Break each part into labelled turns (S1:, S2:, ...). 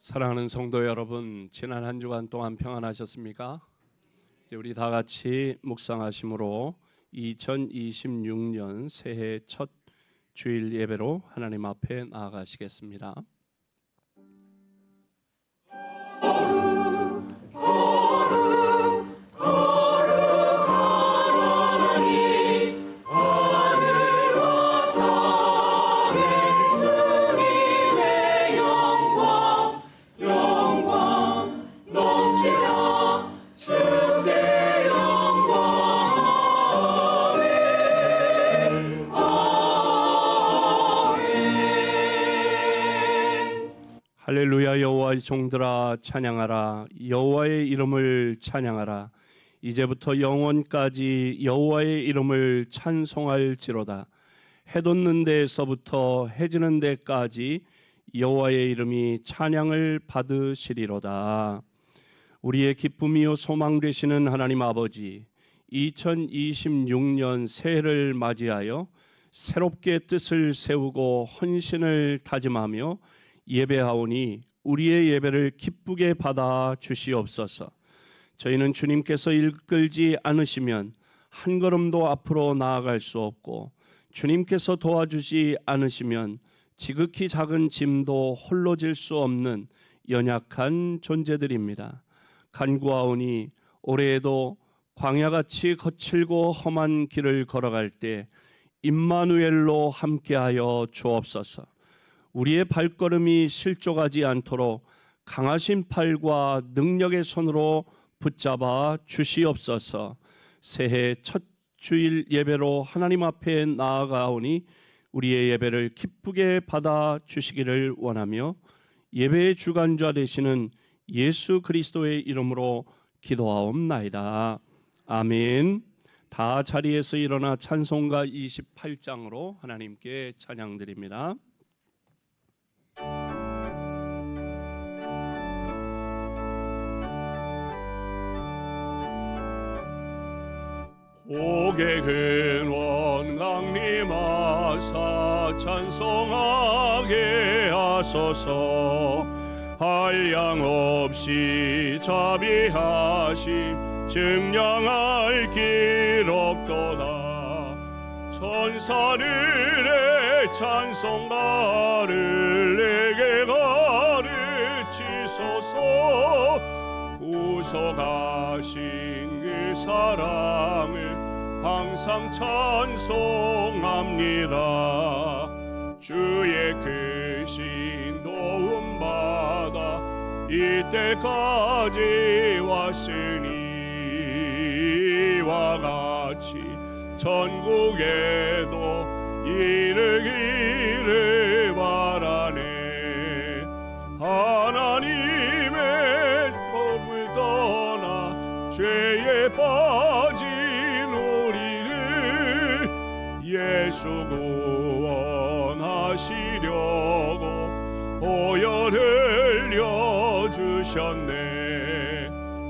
S1: 사랑하는 성도 여러분, 지난 한 주간 동안 평안하셨습니까? 이제 우리 다 같이 묵상하심으로 2026년 새해 첫 주일 예배로 하나님 앞에 나아가시겠습니다. 할렐루야. 여호와의 종들아 찬양하라. 여호와의 이름을 찬양하라. 이제부터 영원까지 여호와의 이름을 찬송할지로다. 해 돋는 데에서부터 해 지는 데까지 여호와의 이름이 찬양을 받으시리로다. 우리의 기쁨이요 소망 되시는 하나님 아버지, 2026년 새해를 맞이하여 새롭게 뜻을 세우고 헌신을 다짐하며 예배하오니 우리의 예배를 기쁘게 받아 주시옵소서. 저희는 주님께서 이끌지 않으시면 한 걸음도 앞으로 나아갈 수 없고, 주님께서 도와주지 않으시면 지극히 작은 짐도 홀로 질 수 없는 연약한 존재들입니다. 간구하오니 올해에도 광야같이 거칠고 험한 길을 걸어갈 때 임마누엘로 함께하여 주옵소서. 우리의 발걸음이 실족하지 않도록 강하신 팔과 능력의 손으로 붙잡아 주시옵소서. 새해 첫 주일 예배로 하나님 앞에 나아가오니 우리의 예배를 기쁘게 받아 주시기를 원하며 예배의 주관자 되시는 예수 그리스도의 이름으로 기도하옵나이다. 아멘. 다 자리에서 일어나 찬송가 28장으로 하나님께 찬양드립니다. 복의 근원 강림하사 찬송하게 하소서. 한량 없이 자비하심 증량할 길 없도다. 천사들의 찬송가를 내게 가르치소서. 구속하신 그 사랑을 항상 찬송합니다. 주의 크신 도움 받아 이때까지 왔으니 이와 같이 전국에도 이르기를 바라네. 하나님의 법을 떠나 죄에 빠진 우리를 예수 구원하시려고 보혈 흘려주셨네.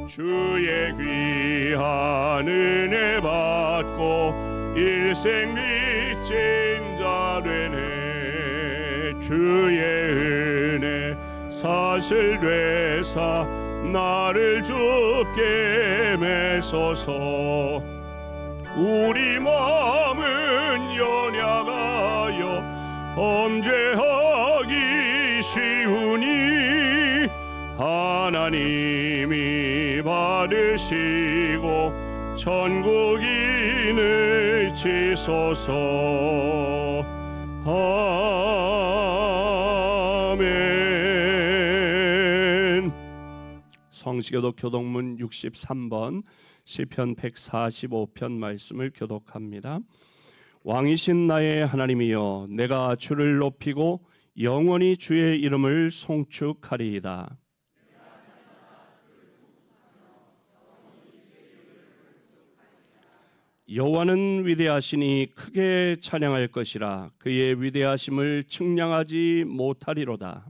S1: 주의 귀한 은혜 받고 일생 믿진 자 되네. 주의 은혜 사슬 되사 나를 주께 매소서. 우리 마음은 연약하여 범죄하기 쉬우니 하나님이 받으시고 천국인을 치소서. 아멘. 성시교독 교독문 63번 시편 145편 말씀을 교독합니다. 왕이신 나의 하나님이여, 내가 주를 높이고 영원히 주의 이름을 송축하리이다. 여호와는 위대하시니 크게 찬양할 것이라. 그의 위대하심을 측량하지 못하리로다.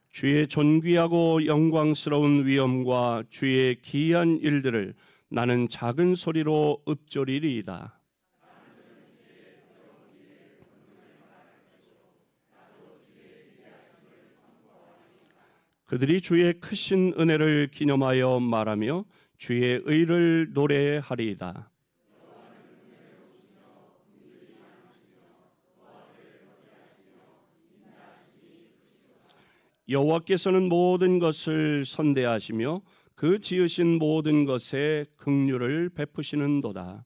S1: 주의 존귀하고 영광스러운 위엄과 주의 기이한 일들을 나는 작은 소리로 읊조리리이다. 그들이 주의 크신 은혜를 기념하여 말하며 주의 의를 노래하리이다. 여호와께서는 모든 것을 선대하시며 그 지으신 모든 것에 긍휼을 베푸시는도다.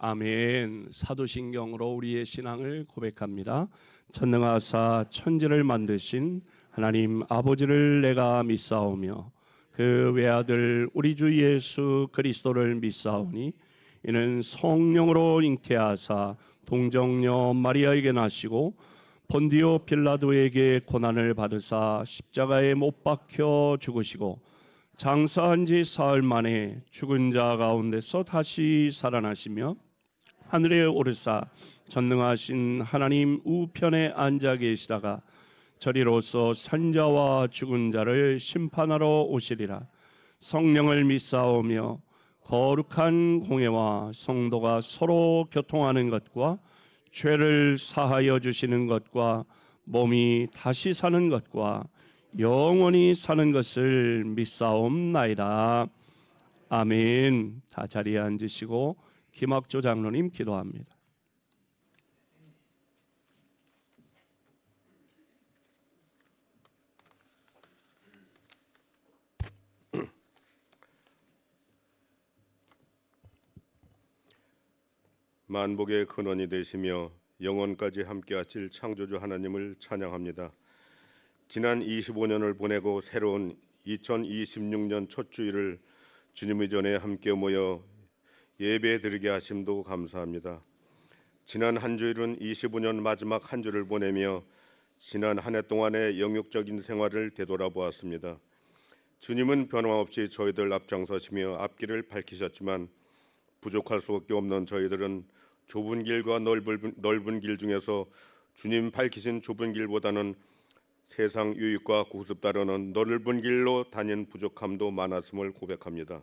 S1: 아멘. 사도신경으로 우리의 신앙을 고백합니다. 전능하사 천지를 만드신 하나님 아버지를 내가 믿사오며 그 외아들 우리 주 예수 그리스도를 믿사오니 이는 성령으로 잉태하사 동정녀 마리아에게 나시고 본디오 빌라도에게 고난을 받으사 십자가에 못 박혀 죽으시고 장사한 지 사흘 만에 죽은 자 가운데서 다시 살아나시며 하늘에 오르사 전능하신 하나님 우편에 앉아 계시다가 저리로서 산자와 죽은 자를 심판하러 오시리라. 성령을 믿사오며 거룩한 공회와 성도가 서로 교통하는 것과 죄를 사하여 주시는 것과 몸이 다시 사는 것과 영원히 사는 것을 믿사옵나이다. 아멘. 다 자리에 앉으시고 김학조 장로님 기도합니다.
S2: 만복의 근원이 되시며 영원까지 함께하실 창조주 하나님을 찬양합니다. 지난 25년을 보내고 새로운 2026년 첫 주일을 주님의 전에 함께 모여 예배드리게 하심도 감사합니다. 지난 한 주일은 25년 마지막 한 주를 보내며 지난 한 해 동안의 영육적인 생활을 되돌아보았습니다. 주님은 변함없이 저희들 앞장서시며 앞길을 밝히셨지만 부족할 수밖에 없는 저희들은 좁은 길과 넓은 길 중에서 주님 밝히신 좁은 길보다는 세상 유익과 구습 따르는 넓은 길로 다닌 부족함도 많았음을 고백합니다.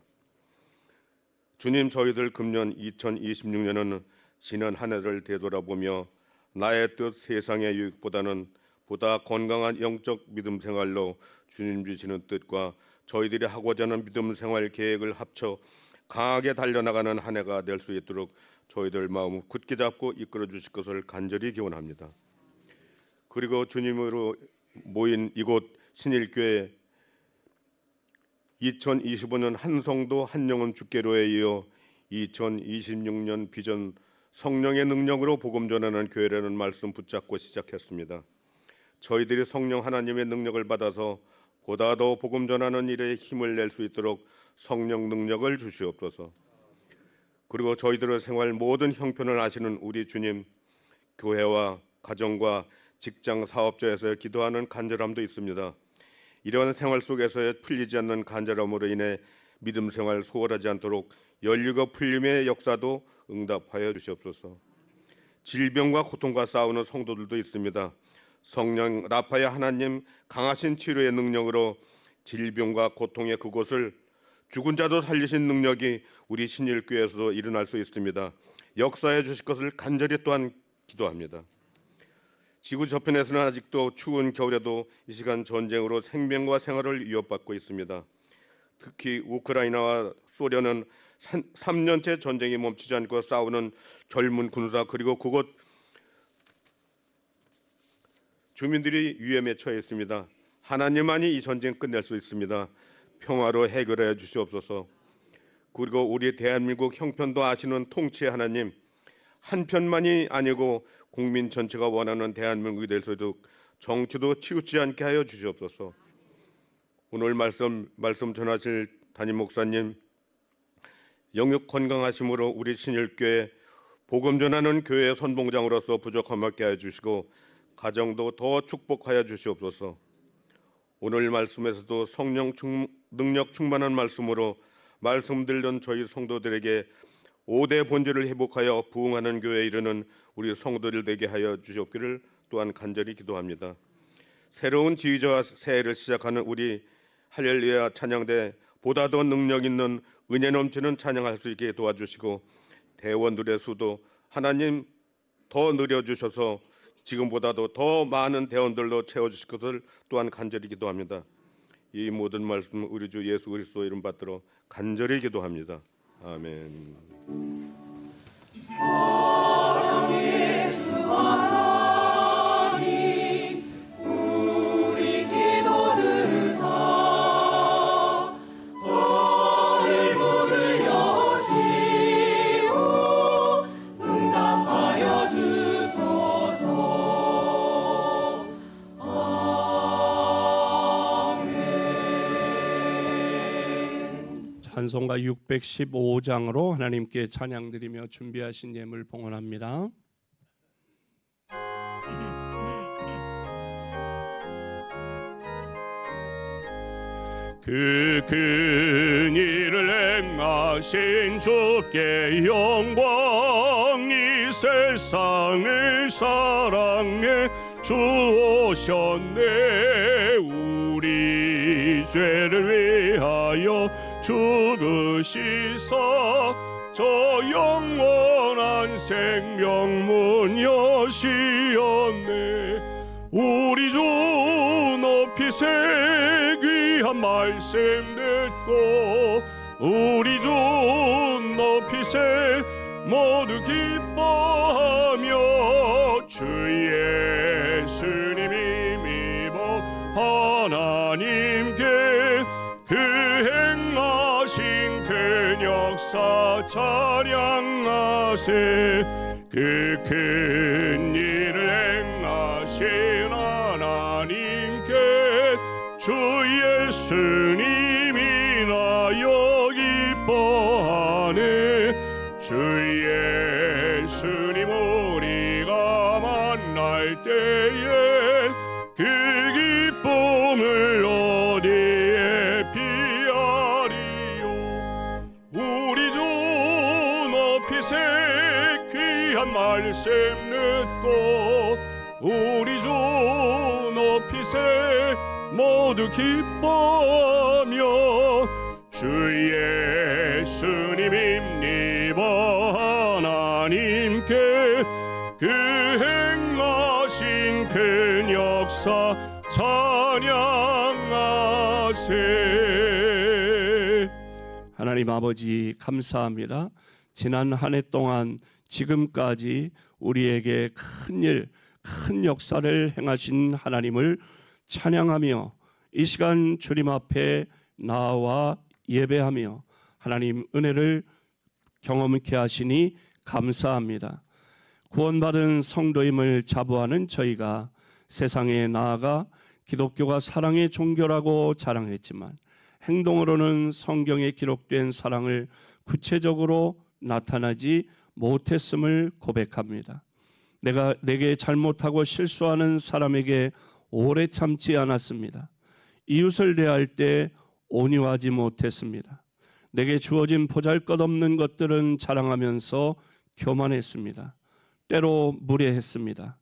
S2: 주님, 저희들 금년 2026년은 지난 한 해를 되돌아보며 나의 뜻 세상의 유익보다는 보다 건강한 영적 믿음 생활로 주님 주시는 뜻과 저희들이 하고자 하는 믿음 생활 계획을 합쳐 강하게 달려나가는 한 해가 될 수 있도록 저희들 마음을 굳게 잡고 이끌어 주실 것을 간절히 기원합니다. 그리고 주님으로 모인 이곳 신일교회 2025년 한 성도 한 영혼 주께로에 이어 2026년 비전 성령의 능력으로 복음 전하는 교회라는 말씀 붙잡고 시작했습니다. 저희들이 성령 하나님의 능력을 받아서 보다 더 복음 전하는 일에 힘을 낼 수 있도록 성령 능력을 주시옵소서. 그리고 저희들의 생활 모든 형편을 아시는 우리 주님, 교회와 가정과 직장 사업자에서 기도하는 간절함도 있습니다. 이러한 생활 속에서의 풀리지 않는 간절함으로 인해 믿음 생활 소홀하지 않도록 연류가 풀림의 역사도 응답하여 주시옵소서. 질병과 고통과 싸우는 성도들도 있습니다. 성령 라파의 하나님 강하신 치료의 능력으로 질병과 고통의 그곳을 죽은 자도 살리신 능력이 우리 신일교회에서도 일어날 수 있습니다. 역사해 주실 것을 간절히 또한 기도합니다. 지구 저편에서는 아직도 추운 겨울에도 이 시간 전쟁으로 생명과 생활을 위협받고 있습니다. 특히 우크라이나와 소련은 3년째 전쟁이 멈추지 않고 싸우는 젊은 군사 그리고 그곳 주민들이 위험에 처해 있습니다. 하나님만이 이 전쟁 끝낼 수 있습니다. 평화로 해결해 주시옵소서. 그리고 우리 대한민국 형편도 아시는 통치의 하나님, 한편만이 아니고 국민 전체가 원하는 대한민국이 될 수 있도록 정치도 치우치지 않게 하여 주시옵소서. 오늘 말씀 전하실 담임 목사님 영육 건강하심으로 우리 신일교회 복음 전하는 교회의 선봉장으로서 부족함 없게 하여 주시고 가정도 더 축복하여 주시옵소서. 오늘 말씀에서도 성령 능력 충만한 말씀으로 말씀 들던 저희 성도들에게 5대 본질을 회복하여 부흥하는 교회에 이르는 우리 성도들 되게 하여 주시옵기를 또한 간절히 기도합니다. 새로운 지휘자와 새해를 시작하는 우리 할렐루야 찬양대 보다 더 능력 있는 은혜 넘치는 찬양할 수 있게 도와주시고 대원들의 수도 하나님 더 늘려주셔서 지금보다도 더 많은 대원들로 채워주실 것을 또한 간절히 기도합니다. 이 모든 말씀 우리 주 예수 그리스도 이름 받들어 간절히 기도합니다. 아멘.
S1: 찬송가 615장으로 하나님께 찬양드리며 준비하신 예물 봉헌합니다. 그 큰 일을 행하신 주께 영광, 이 세상을 사랑해 주오셨네. 우리 죄를 위하여 죽으시사 저 영원한 생명문 여시었네. 우리 주 높이세 귀한 말씀 듣고 우리 주 높이세 모두 기뻐하며 주 예수님이 믿어 하나님께 그 행하신 큰 역사 찬양하세. 그 큰 일을 행하신 하나님께 주 예수님이 나여 기뻐하네. 주 예수님 우리가 만날 때에 그 기쁨을 어디에 피하리요. 우리 주 높이세 귀한 말씀 듣고 우리 주 높이세 모두 기뻐하며 주 예수님입니다. 하나님께 그 행하신 큰 역사 찬양하세. 하나님 아버지 감사합니다. 지난 한 해 동안 지금까지 우리에게 큰 역사를 행하신 하나님을 찬양하며 이 시간 주님 앞에 나와 예배하며 하나님 은혜를 경험케 하시니 감사합니다. 구원받은 성도임을 자부하는 저희가 세상에 나아가 기독교가 사랑의 종교라고 자랑했지만 행동으로는 성경에 기록된 사랑을 구체적으로 나타나지 못했음을 고백합니다. 내게 잘못하고 실수하는 사람에게 오래 참지 않았습니다. 이웃을 대할 때 온유하지 못했습니다. 내게 주어진 보잘것없는 것들은 자랑하면서 교만했습니다. 때로 무례했습니다.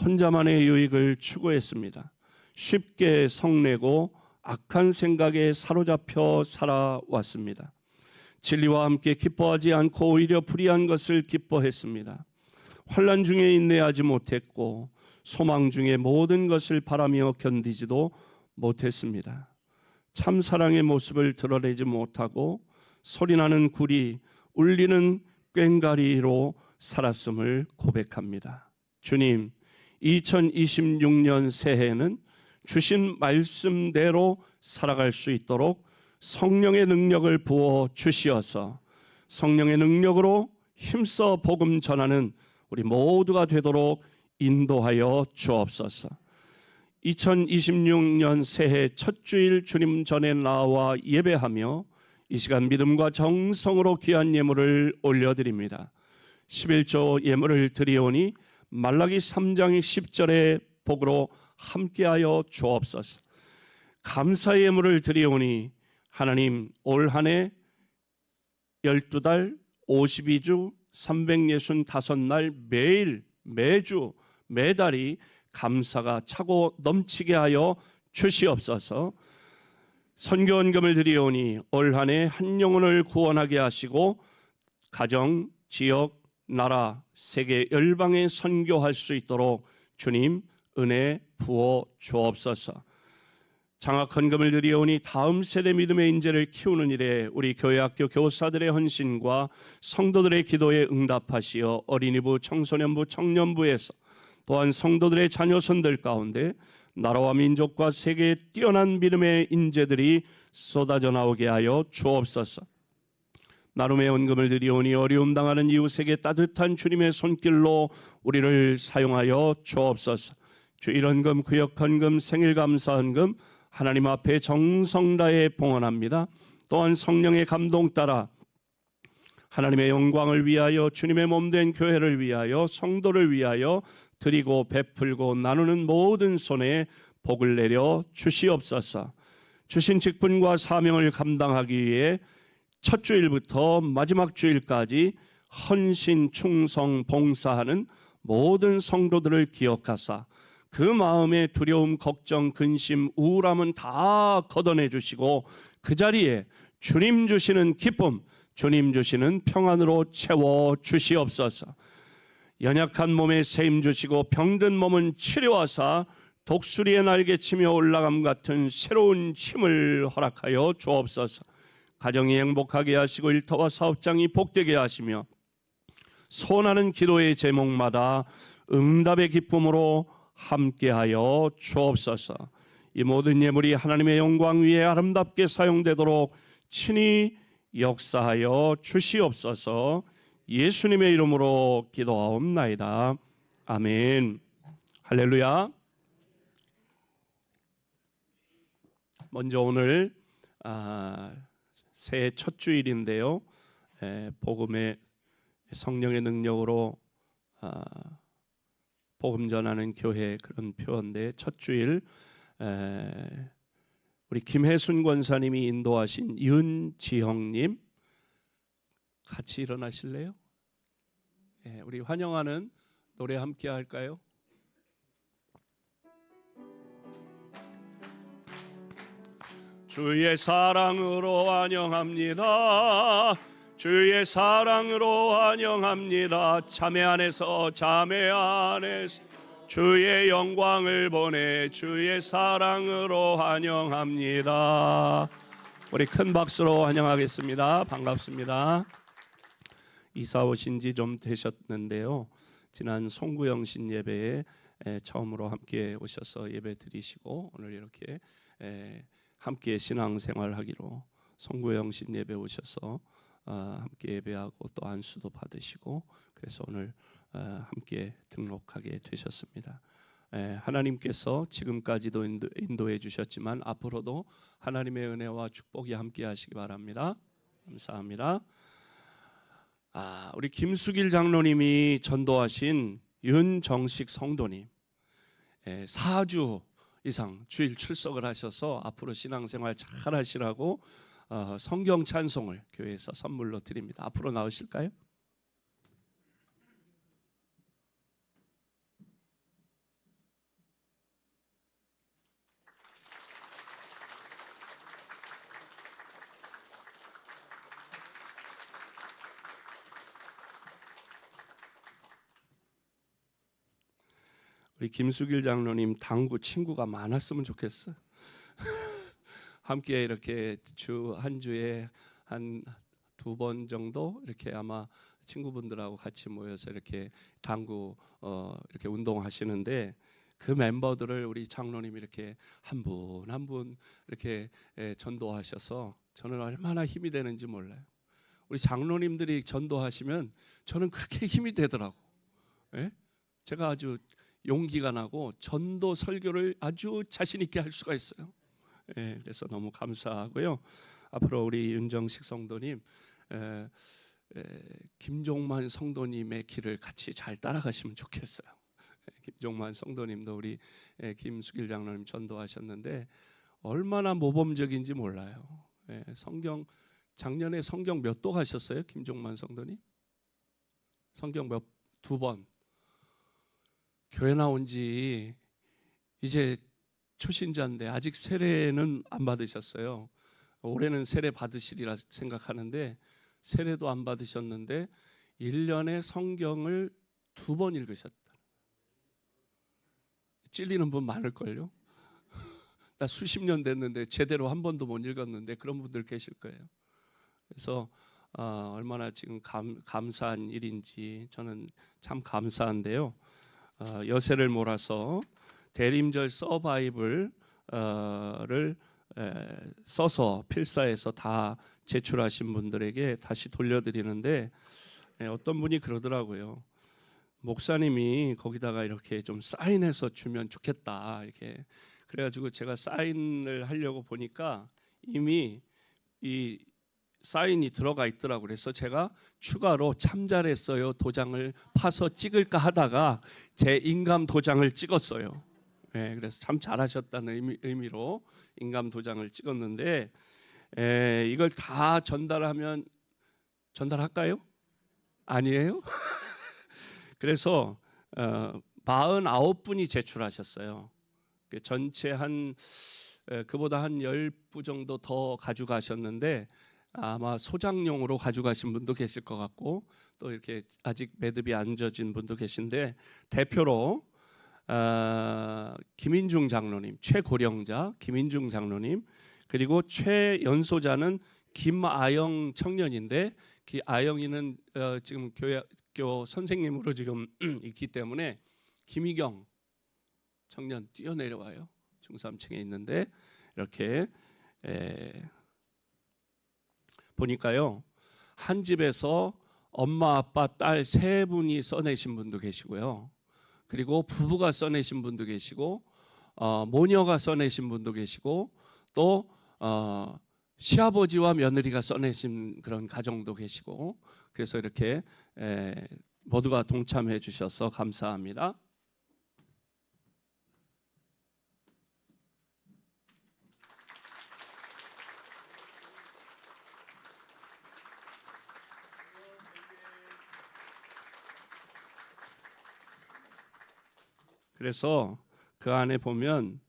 S1: 혼자만의 유익을 추구했습니다. 쉽게 성내고 악한 생각에 사로잡혀 살아왔습니다. 진리와 함께 기뻐하지 않고 오히려 불의한 것을 기뻐했습니다. 환난 중에 인내하지 못했고 소망 중에 모든 것을 바라며 견디지도 못했습니다. 참 사랑의 모습을 드러내지 못하고 소리나는 구리, 울리는 꽹과리로 살았음을 고백합니다. 주님, 2026년 새해에는 주신 말씀대로 살아갈 수 있도록 성령의 능력을 부어 주시어서 성령의 능력으로 힘써 복음 전하는 우리 모두가 되도록 인도하여 주옵소서. 2026년 새해 첫 주일 주님 전에 나와 예배하며 이 시간 믿음과 정성으로 귀한 예물을 올려드립니다. 11조 예물을 드리오니 말라기 3장 10절의 복으로 함께하여 주옵소서. 감사의 예물을 드리오니 하나님 올 한 해 12달 52주 365날 매일 매주 매달이 감사가 차고 넘치게 하여 주시옵소서. 선교원금을 드리오니 올 한 해 한 영혼을 구원하게 하시고 가정, 지역, 나라, 세계 열방에 선교할 수 있도록 주님 은혜 부어 주옵소서. 장학 헌금을 드리오니 다음 세대 믿음의 인재를 키우는 일에 우리 교회학교 교사들의 헌신과 성도들의 기도에 응답하시어 어린이부, 청소년부, 청년부에서 또한 성도들의 자녀손들 가운데 나라와 민족과 세계에 뛰어난 믿음의 인재들이 쏟아져 나오게 하여 주옵소서. 나눔의 헌금을 드리오니 어려움 당하는 이웃에게 따뜻한 주님의 손길로 우리를 사용하여 주옵소서. 주일 헌금, 구역 헌금, 생일 감사 헌금 하나님 앞에 정성 다해 봉헌합니다. 또한 성령의 감동 따라 하나님의 영광을 위하여 주님의 몸된 교회를 위하여 성도를 위하여 드리고 베풀고 나누는 모든 손에 복을 내려 주시옵소서. 주신 직분과 사명을 감당하기 위해 첫 주일부터 마지막 주일까지 헌신, 충성, 봉사하는 모든 성도들을 기억하사 그 마음의 두려움, 걱정, 근심, 우울함은 다 걷어내 주시고 그 자리에 주님 주시는 기쁨, 주님 주시는 평안으로 채워 주시옵소서. 연약한 몸에 세임 주시고 병든 몸은 치료하사 독수리의 날개치며 올라감 같은 새로운 힘을 허락하여 주옵소서. 가정이 행복하게 하시고 일터와 사업장이 복되게 하시며 소원하는 기도의 제목마다 응답의 기쁨으로 함께하여 주옵소서. 이 모든 예물이 하나님의 영광 위에 아름답게 사용되도록 친히 역사하여 주시옵소서. 예수님의 이름으로 기도하옵나이다. 아멘. 할렐루야. 먼저 오늘 새해 첫 주일인데요. 복음의 성령의 능력으로 복음 전하는 교회 그런 표현인데 첫 주일 우리 김혜순 권사님이 인도하신 윤지형님 같이 일어나실래요? 우리 환영하는 노래 함께 할까요? 주의 사랑으로 환영합니다. 주의 사랑으로 환영합니다. 자매 안에서 주의 영광을 보내 주의 사랑으로 환영합니다. 우리 큰 박수로 환영하겠습니다. 반갑습니다. 이사 오신 지 좀 되셨는데요. 지난 송구영신 예배에 처음으로 함께 오셔서 예배 드리시고 오늘 이렇게 함께 신앙생활하기로 송구영신 예배 오셔서 함께 예배하고 또 안수도 받으시고 그래서 오늘 함께 등록하게 되셨습니다. 하나님께서 지금까지도 인도해 주셨지만 앞으로도 하나님의 은혜와 축복이 함께 하시기 바랍니다. 감사합니다. 우리 김수길 장로님이 전도하신 윤정식 성도님 4주 이상 주일 출석을 하셔서 앞으로 신앙생활 잘 하시라고 성경 찬송을 교회에서 선물로 드립니다. 앞으로 나오실까요? 우리 김수길 장로님 당구 친구가 많았으면 좋겠어. 함께 이렇게 주 한 주에 한 2번 정도 이렇게 아마 친구분들하고 같이 모여서 이렇게 당구 이렇게 운동하시는데 그 멤버들을 우리 장로님이 이렇게 한 분 한 분 이렇게 전도하셔서 저는 얼마나 힘이 되는지 몰라요. 우리 장로님들이 전도하시면 저는 그렇게 힘이 되더라고. 제가 아주 용기가 나고 전도 설교를 아주 자신 있게 할 수가 있어요. 그래서 너무 감사하고요. 앞으로 우리 윤정식 성도님, 김종만 성도님의 길을 같이 잘 따라가시면 좋겠어요. 김종만 성도님도 우리 김수길 장로님 전도하셨는데 얼마나 모범적인지 몰라요. 작년에 성경 몇 도 가셨어요, 김종만 성도님? 성경 2번. 교회 나온 지 이제 초신자인데 아직 세례는 안 1년에 성경을 2번 읽으셨다. 찔리는 분 많을걸요. 나 수십 년 됐는데 제대로 한 번도 못 읽었는데 그런 분들 계실 거예요. 그래서 얼마나 지금 감사한 일인지 저는 참 감사한데요. 여세를 몰아서 대림절 서바이블을 써서 필사해서 다 제출하신 분들에게 다시 돌려드리는데 어떤 분이 그러더라고요. 목사님이 거기다가 이렇게 좀 사인해서 주면 좋겠다 이렇게 그래가지고 제가 사인을 하려고 보니까 이미 이 사인이 들어가 있더라고요. 그래서 제가 추가로 참 잘했어요 도장을 파서 찍을까 하다가 제 인감 도장을 찍었어요. 네, 그래서 참 잘하셨다는 의미로 인감 도장을 찍었는데 이걸 다 전달하면 전달할까요? 아니에요? 그래서 49분이 제출하셨어요. 전체 그보다 한 10부 정도 더 가져가셨는데 아마 소장용으로 가져가신 분도 계실 것 같고 또 이렇게 아직 매듭이 안 젖은 분도 계신데 대표로 김인중 장로님, 최고령자 김인중 장로님 그리고 최연소자는 김아영 청년인데 아영이는 지금 교회 선생님으로 지금 있기 때문에 김희경 청년 뛰어내려와요. 중3층에 있는데 이렇게 보니까요. 한 집에서 엄마, 아빠, 딸 세 분이 써내신 분도 계시고요. 그리고 부부가 써내신 분도 계시고 모녀가 써내신 분도 계시고 또 시아버지와 며느리가 써내신 그런 가정도 계시고 그래서 이렇게 모두가 동참해 주셔서 감사합니다. 그래서 그 안에 보면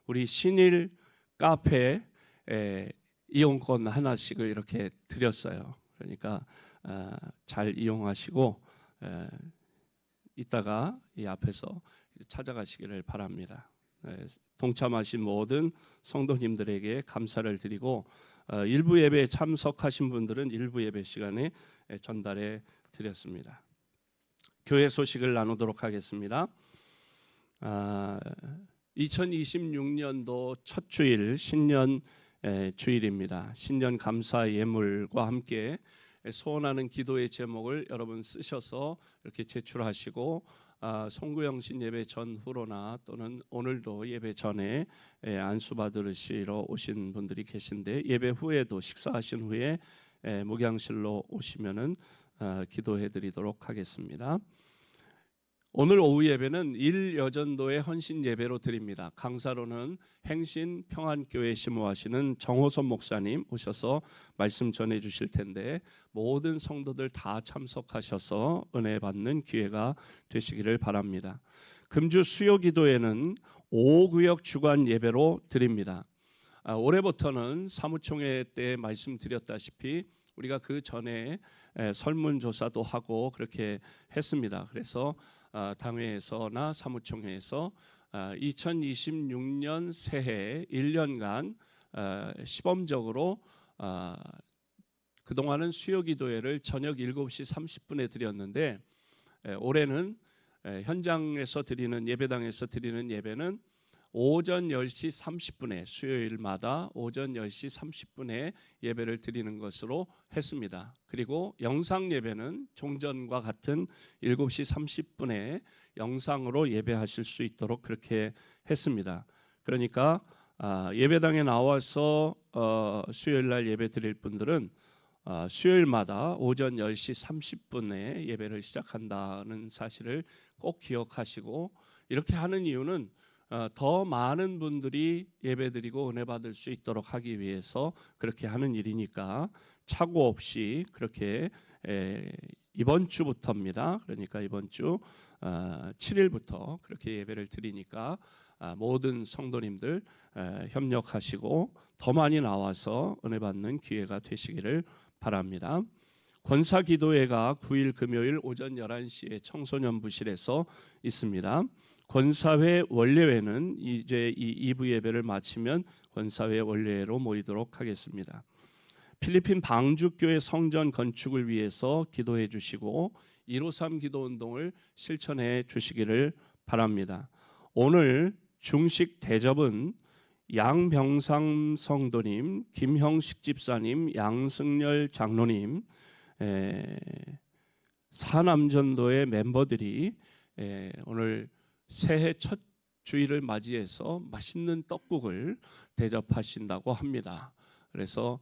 S1: 우리 신일 카페 이용권 하나씩을 이렇게 드렸어요. 그러니까 잘 이용하시고 이따가 이 앞에서 찾아가시기를 바랍니다. 동참하신 모든 성도님들에게 감사를 드리고 일부 예배에 참석하신 분들은 일부 예배 시간에 전달해 드렸습니다. 교회 소식을 나누도록 하겠습니다. 2026년도 첫 주일 신년 주일입니다. 신년 감사 예물과 함께 소원하는 기도의 제목을 여러분 쓰셔서 이렇게 제출하시고 송구영신 예배 전후로나 또는 오늘도 예배 전에 안수 받으시러 오신 분들이 계신데 예배 후에도 식사하신 후에 목양실로 오시면은 기도해드리도록 하겠습니다. 오늘 오후 예배는 일여전도의 헌신 예배로 드립니다. 강사로는 행신 평안교회 심호하시는 정호선 목사님 오셔서 말씀 전해 주실 텐데 모든 성도들 다 참석하셔서 은혜 받는 기회가 되시기를 바랍니다. 금주 수요 기도회는 5구역 주간 예배로 드립니다. 올해부터는 사무총회 때 말씀드렸다시피 우리가 그 전에 설문조사도 하고 그렇게 했습니다. 그래서 당회에서나 사무총회에서 2026년 새해 1년간 시범적으로 그동안은 수요기도회를 저녁 7시 30분에 드렸는데 올해는 현장에서 드리는 예배당에서 드리는 예배는 오전 10시 30분에 수요일마다 오전 10시 30분에 예배를 드리는 것으로 했습니다. 그리고 영상 예배는 종전과 같은 7시 30분에 영상으로 예배하실 수 있도록 그렇게 했습니다. 그러니까 예배당에 나와서 수요일 날 예배 드릴 분들은 수요일마다 오전 10시 30분에 예배를 시작한다는 사실을 꼭 기억하시고 이렇게 하는 이유는 더 많은 분들이 예배드리고 은혜 받을 수 있도록 하기 위해서 그렇게 하는 일이니까 착오 없이 그렇게 이번 주부터입니다. 그러니까 이번 주 7일부터 그렇게 예배를 드리니까 모든 성도님들 협력하시고 더 많이 나와서 은혜 받는 기회가 되시기를 바랍니다. 권사기도회가 9일 금요일 오전 11시에 청소년 부실에서 있습니다. 권사회 원례회는 이제 이 2부 예배를 마치면 권사회 원례회로 모이도록 하겠습니다. 필리핀 방주교회 성전 건축을 위해서 기도해 주시고 153 기도운동을 실천해 주시기를 바랍니다. 오늘 중식 대접은 양병상 성도님, 김형식 집사님, 양승열 장로님, 사남전도의 멤버들이 오늘 새해 첫 주일을 맞이해서 맛있는 떡국을 대접하신다고 합니다. 그래서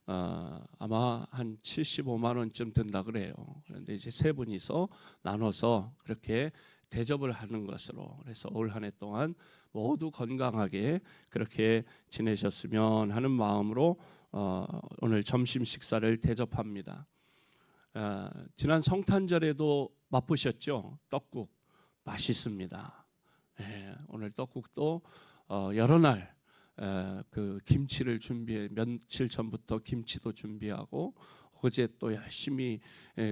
S1: 아마 한 75만 원쯤 든다 그래요. 그런데 이제 세 분이서 나눠서 그렇게 대접을 하는 것으로, 그래서 올 한 해 동안 모두 건강하게 그렇게 지내셨으면 하는 마음으로 오늘 점심 식사를 대접합니다. 지난 성탄절에도 맛보셨죠? 떡국 맛있습니다. 오늘 떡국도 여러 날 그 김치를 준비해, 며칠 전부터 김치도 준비하고 어제 또 열심히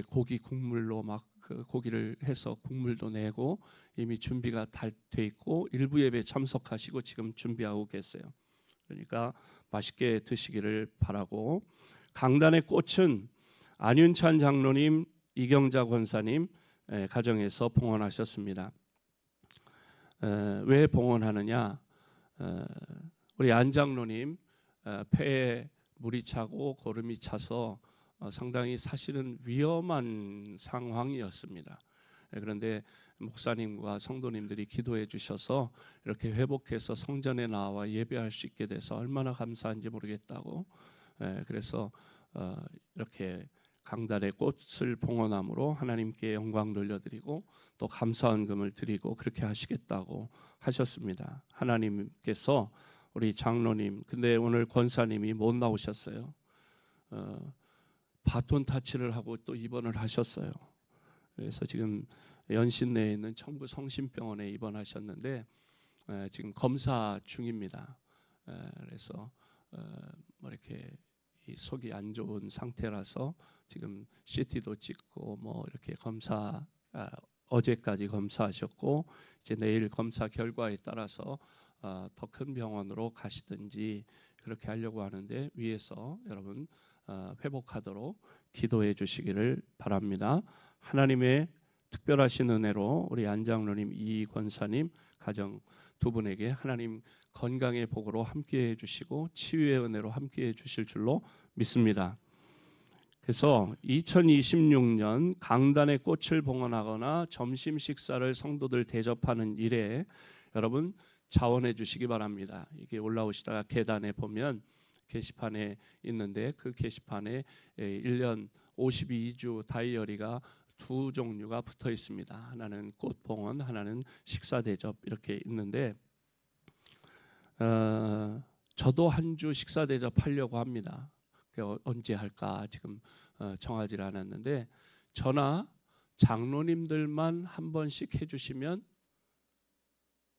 S1: 고기 국물로 막 그 고기를 해서 국물도 내고 이미 준비가 다 돼 있고 일부 예배 참석하시고 지금 준비하고 계세요. 그러니까 맛있게 드시기를 바라고, 강단의 꽃은 안윤찬 장로님, 이경자 권사님 가정에서 봉헌하셨습니다. 왜 봉헌하느냐? 우리 안 장로님 폐에 물이 차고 고름이 차서 상당히 사실은 위험한 상황이었습니다. 그런데 목사님과 성도님들이 기도해 주셔서 이렇게 회복해서 성전에 나와 예배할 수 있게 돼서 얼마나 감사한지 모르겠다고, 그래서 이렇게 강단의 꽃을 봉헌함으로 하나님께 영광 돌려드리고 또 감사헌금을 드리고 그렇게 하시겠다고 하셨습니다. 하나님께서 우리 장로님, 근데 오늘 권사님이 못 나오셨어요. 바톤 타치를 하고 또 입원을 하셨어요. 그래서 지금 연신 내에 있는 청부 성심병원에 입원하셨는데 지금 검사 중입니다. 그래서 뭐 이렇게 속이 안 좋은 상태라서 지금 CT도 찍고 뭐 이렇게 검사, 어제까지 검사하셨고 이제 내일 검사 결과에 따라서 더 큰 병원으로 가시든지 그렇게 하려고 하는데 위에서 여러분 회복하도록 기도해 주시기를 바랍니다. 하나님의 특별하신 은혜로 우리 안 장로님, 이 권사님 가정 두 분에게 하나님 건강의 복으로 함께해 주시고 치유의 은혜로 함께해 주실 줄로 믿습니다. 그래서 2026년 강단의 꽃을 봉헌하거나 점심 식사를 성도들 대접하는 일에 여러분 자원해 주시기 바랍니다. 이게 올라오시다가 계단에 보면 게시판에 있는데 그 게시판에 1년 52주 다이어리가 두 종류가 붙어 있습니다. 하나는 꽃 봉헌, 하나는 식사 대접 이렇게 있는데 저도 한 주 식사 대접하려고 합니다. 언제 할까 지금 정하지 않았는데 저나 장로님들만 한 번씩 해주시면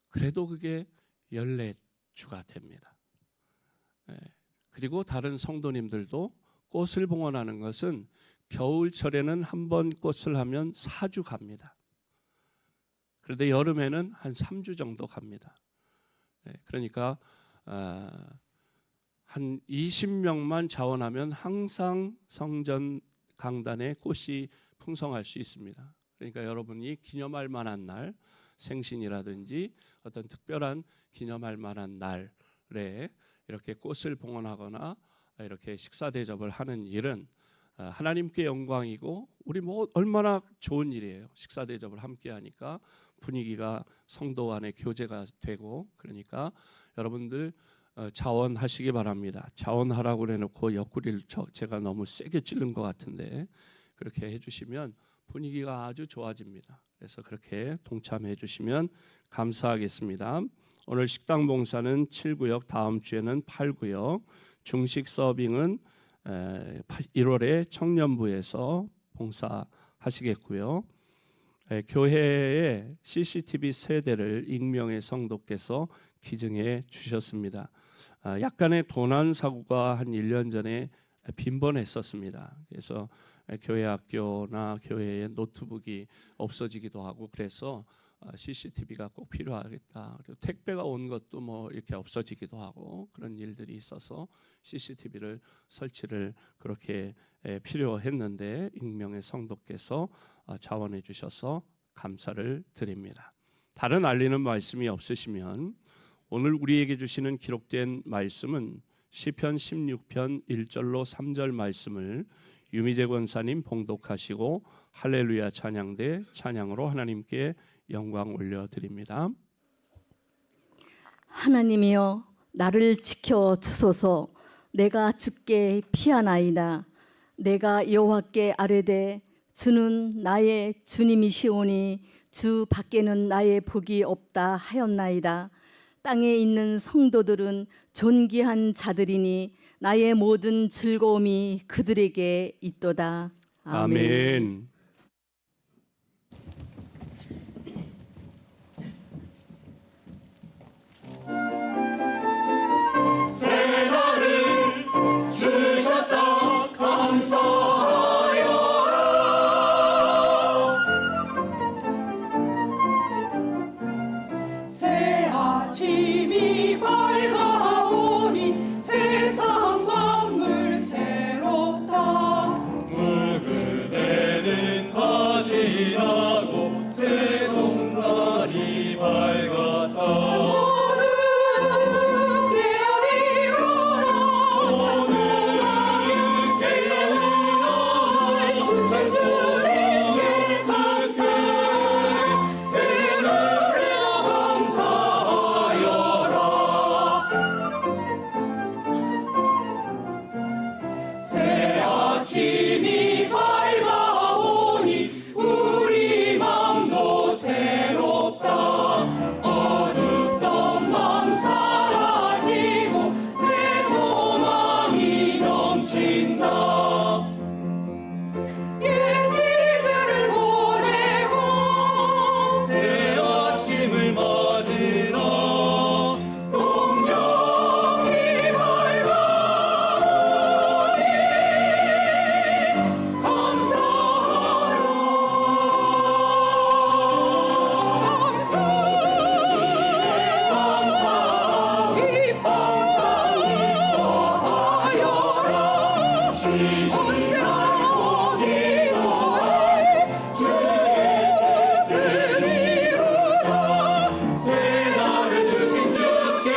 S1: 그래도 그게 14주가 됩니다. 그리고 다른 성도님들도 꽃을 봉헌하는 것은 겨울철에는 한 번 꽃을 하면 4주 갑니다. 그런데 여름에는 한 3주 정도 갑니다. 그러니까 한 20명만 자원하면 항상 성전 강단에 꽃이 풍성할 수 있습니다. 그러니까 여러분이 기념할 만한 날, 생신이라든지 어떤 특별한 기념할 만한 날에 이렇게 꽃을 봉헌하거나 이렇게 식사 대접을 하는 일은 하나님께 영광이고 우리 뭐 얼마나 좋은 일이에요. 식사 대접을 함께 하니까 분위기가 성도 안에 교제가 되고, 그러니까 여러분들 자원하시기 바랍니다. 자원하라고 해놓고 옆구리를 제가 너무 세게 찌른 것 같은데 그렇게 해주시면 분위기가 아주 좋아집니다. 그래서 그렇게 동참해 주시면 감사하겠습니다. 오늘 식당 봉사는 7구역, 다음 주에는 8구역, 중식 서빙은 1월에 청년부에서 봉사하시겠고요. 교회에 CCTV 세대를 익명의 성도께서 기증해 주셨습니다. 약간의 도난 사고가 한 1년 전에 빈번했었습니다. 그래서 교회 학교나 교회에 노트북이 없어지기도 하고 그래서 CCTV가 꼭 필요하겠다. 그리고 택배가 온 것도 뭐 이렇게 없어지기도 하고 그런 일들이 있어서 CCTV를 설치를 그렇게 필요했는데 익명의 성도께서 자원해 주셔서 감사를 드립니다. 다른 알리는 말씀이 없으시면 오늘 우리에게 주시는 기록된 말씀은 시편 16편 1절로 3절 말씀을 유미재 권사님 봉독하시고 할렐루야 찬양대 찬양으로 하나님께 영광 올려드립니다.
S3: 하나님이여 나를 지켜 주소서. 내가 주께 피하나이다. 내가 여호와께 아뢰되 주는 나의 주님이시오니 주 밖에는 나의 복이 없다 하였나이다. 땅에 있는 성도들은 존귀한 자들이니 나의 모든 즐거움이 그들에게 있도다.
S1: 아멘.
S4: 새 아침이 밝아오니 세상 만물 새롭다. 그대는 다 지나고 새로운 날이 밝았다. 모두 깨어리라 찬송하며 일어나 주신 주님께 감사 새 아침이 밝아오니 우리 맘도 새롭다. 어둡던 맘 사라지고 새 소망이 넘친다. 옛 일들을 보내고 새 아침을 맞으러 동력이 밝아오니 감사하라. 기뻐하여라. 언제나 기도해 주의 뜻을 이루자. 새 날을 주신 주께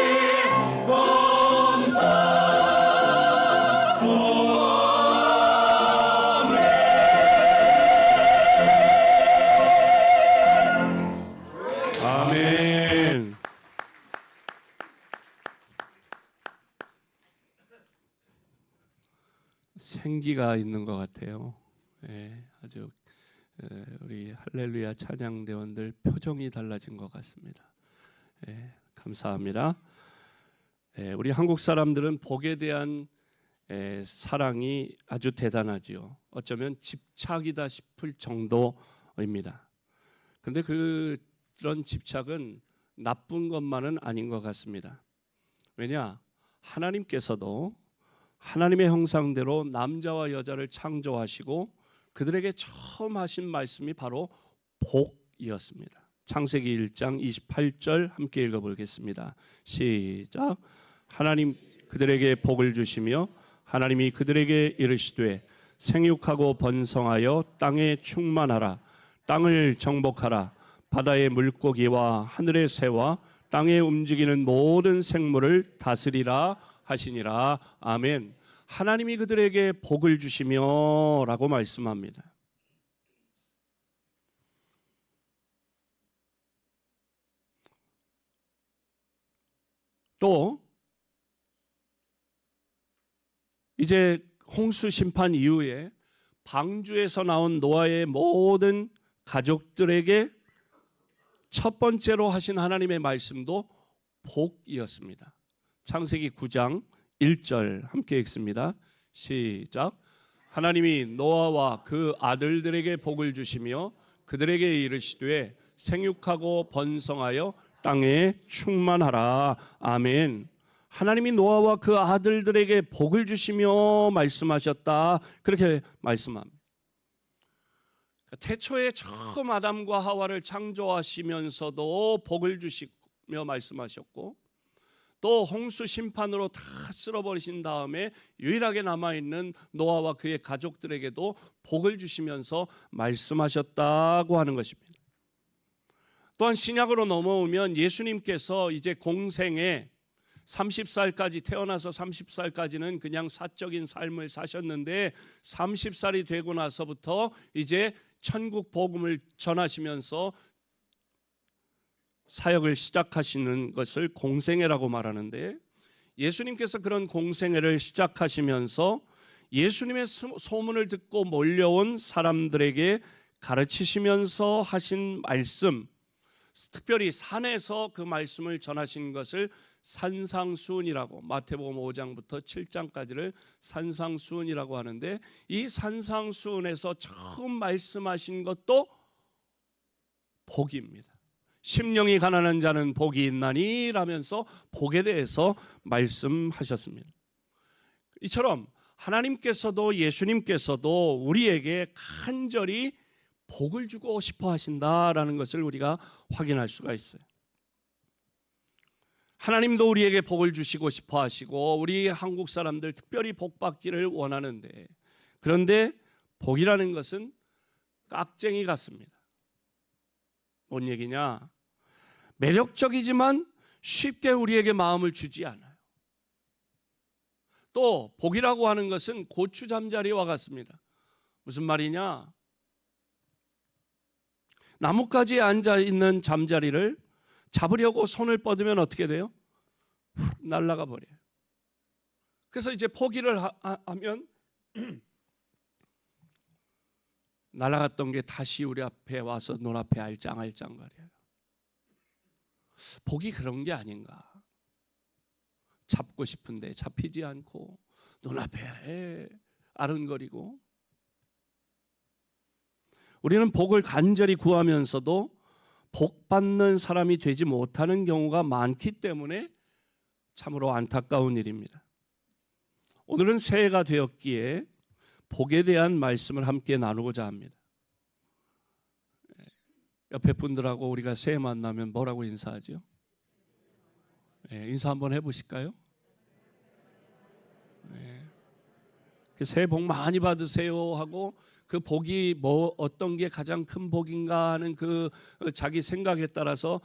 S4: 감사.
S1: 아멘. 생기가 있는 것 같아요. 아주 우리 할렐루야 찬양대원들 표정이 달라진 것 같습니다. 감사합니다. 우리 한국 사람들은 복에 대한 사랑이 아주 대단하지요. 어쩌면 집착이다 싶을 정도입니다. 그런데 그런 집착은 나쁜 것만은 아닌 것 같습니다. 왜냐? 하나님께서도 하나님의 형상대로 남자와 여자를 창조하시고 그들에게 처음 하신 말씀이 바로 복이었습니다. 창세기 1장 28절 함께 읽어보겠습니다. 시작. 하나님 그들에게 복을 주시며 하나님이 그들에게 이르시되 생육하고 번성하여 땅에 충만하라. 땅을 정복하라. 바다의 물고기와 하늘의 새와 땅에 움직이는 모든 생물을 다스리라 하시니라. 아멘. 하나님이 그들에게 복을 주시며 라고 말씀합니다. 또 이제 홍수 심판 이후에 방주에서 나온 노아의 모든 가족들에게 첫 번째로 하신 하나님의 말씀도 복이었습니다. 창세기 9장 1절 함께 읽습니다. 시작. 하나님이 노아와 그 아들들에게 복을 주시며 그들에게 이르시되 생육하고 번성하여 땅에 충만하라. 아멘. 하나님이 노아와 그 아들들에게 복을 주시며 말씀하셨다. 그렇게 말씀합니다. 태초에 처음 아담과 하와를 창조하시면서도 복을 주시며 말씀하셨고, 또 홍수 심판으로 다 쓸어버리신 다음에 유일하게 남아있는 노아와 그의 가족들에게도 복을 주시면서 말씀하셨다고 하는 것입니다. 또한 신약으로 넘어오면 예수님께서 이제 공생에 30살까지 태어나서 30살까지는 그냥 사적인 삶을 사셨는데 30살이 되고 나서부터 이제 천국 복음을 전하시면서 사역을 시작하시는 것을 공생애라고 말하는데, 예수님께서 그런 공생애를 시작하시면서 예수님의 소문을 듣고 몰려온 사람들에게 가르치시면서 하신 말씀, 특별히 산에서 그 말씀을 전하신 것을 산상수훈이라고, 마태복음 5장부터 7장까지를 산상수훈이라고 하는데, 이 산상수훈에서 처음 말씀하신 것도 복입니다. 심령이 가난한 자는 복이 있나니 라면서 복에 대해서 말씀하셨습니다. 이처럼 하나님께서도 예수님께서도 우리에게 간절히 복을 주고 싶어 하신다라는 것을 우리가 확인할 수가 있어요. 하나님도 우리에게 복을 주시고 싶어 하시고 우리 한국 사람들 특별히 복 받기를 원하는데, 그런데 복이라는 것은 깍쟁이 같습니다. 뭔 얘기냐? 매력적이지만 쉽게 우리에게 마음을 주지 않아요. 또 복이라고 하는 것은 고추 잠자리와 같습니다. 무슨 말이냐? 나뭇가지에 앉아 있는 잠자리를 잡으려고 손을 뻗으면 어떻게 돼요? 날아가 버려요. 그래서 이제 포기를 하면 날아갔던 게 다시 우리 앞에 와서 눈앞에 알짱알짱거려요. 복이 그런 게 아닌가? 잡고 싶은데 잡히지 않고 눈앞에 아른거리고, 우리는 복을 간절히 구하면서도 복 받는 사람이 되지 못하는 경우가 많기 때문에 참으로 안타까운 일입니다. 오늘은 새해가 되었기에 복에 대한 말씀을 함께 나누고자 합니다. 옆에 분들하고 우리가 새해 만나면 뭐라고 인사하죠? 인사 한번 해보실까요? 새해 복 많이 받으세요 하고, 그 복이 뭐 어떤 게 가장 큰 복인가 하는 그 자기 생각에 따라서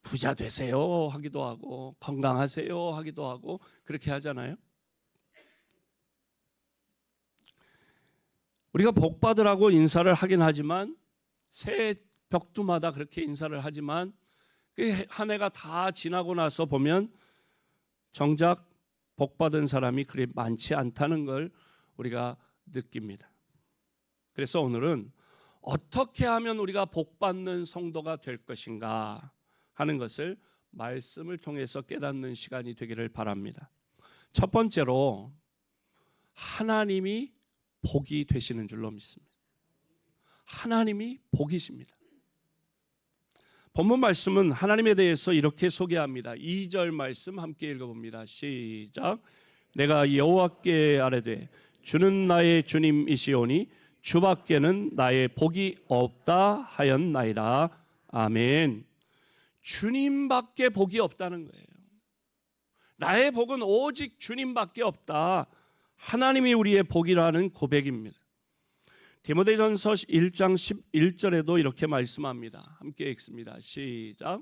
S1: 부자 되세요 하기도 하고 건강하세요 하기도 하고 그렇게 하잖아요. 우리가 복 받으라고 인사를 하긴 하지만, 새해 벽두마다 그렇게 인사를 하지만 한 해가 다 지나고 나서 보면 정작 복 받은 사람이 그리 많지 않다는 걸 우리가 느낍니다. 그래서 오늘은 어떻게 하면 우리가 복 받는 성도가 될 것인가 하는 것을 말씀을 통해서 깨닫는 시간이 되기를 바랍니다. 첫 번째로 하나님이 복이 되시는 줄로 믿습니다. 하나님이 복이십니다. 본문 말씀은 하나님에 대해서 이렇게 소개합니다. 2절 말씀 함께 읽어봅니다. 시작. 내가 여호와께 아뢰되 주는 나의 주님이시오니 주밖에는 나의 복이 없다 하였나이다. 아멘. 주님밖에 복이 없다는 거예요. 나의 복은 오직 주님밖에 없다. 하나님이 우리의 복이라는 고백입니다. 디모데전서 1장 11절에도 이렇게 말씀합니다. 함께 읽습니다. 시작.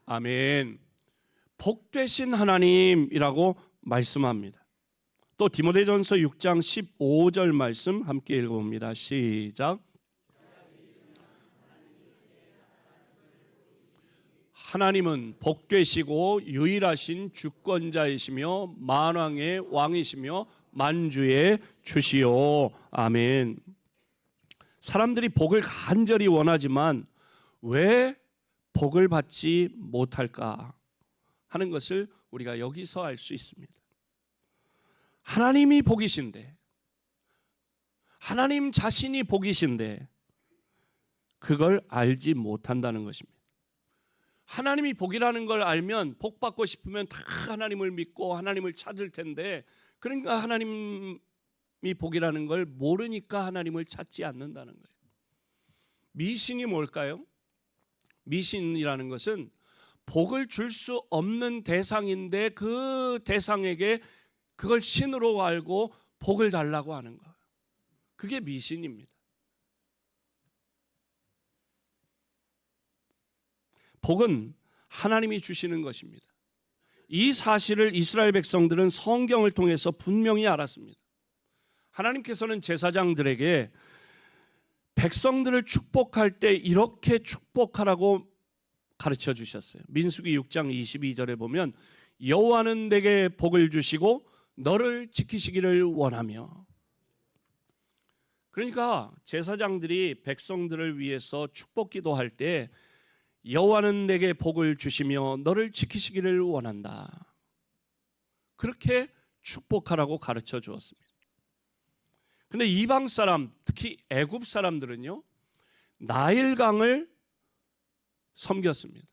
S1: 아멘. 복 되신 하나님이라고 말씀합니다. 또 디모데전서 6장 15절 말씀 함께 읽어봅니다. 시작. 하나님은 복되시고 유일하신 주권자이시며 만왕의 왕이시며 만주의 주시오. 아멘. 사람들이 복을 간절히 원하지만 왜 복을 받지 못할까 하는 것을 우리가 여기서 알 수 있습니다. 하나님이 복이신데, 하나님 자신이 복이신데 그걸 알지 못한다는 것입니다. 하나님이 복이라는 걸 알면 복 받고 싶으면 다 하나님을 믿고 하나님을 찾을 텐데, 그러니까 하나님이 복이라는 걸 모르니까 하나님을 찾지 않는다는 거예요. 미신이 뭘까요? 미신이라는 것은 복을 줄 수 없는 대상인데 그 대상에게 그걸 신으로 알고 복을 달라고 하는 거예요. 그게 미신입니다. 복은 하나님이 주시는 것입니다. 이 사실을 이스라엘 백성들은 성경을 통해서 분명히 알았습니다. 하나님께서는 제사장들에게 백성들을 축복할 때 이렇게 축복하라고 가르쳐 주셨어요. 민수기 6장 22절에 보면 여호와는 내게 복을 주시고 너를 지키시기를 원하며. 그러니까 제사장들이 백성들을 위해서 축복 기도할 때 여호와는 내게 복을 주시며 너를 지키시기를 원한다, 그렇게 축복하라고 가르쳐 주었습니다. 근데 이방 사람, 특히 애굽 사람들은요, 나일강을 섬겼습니다.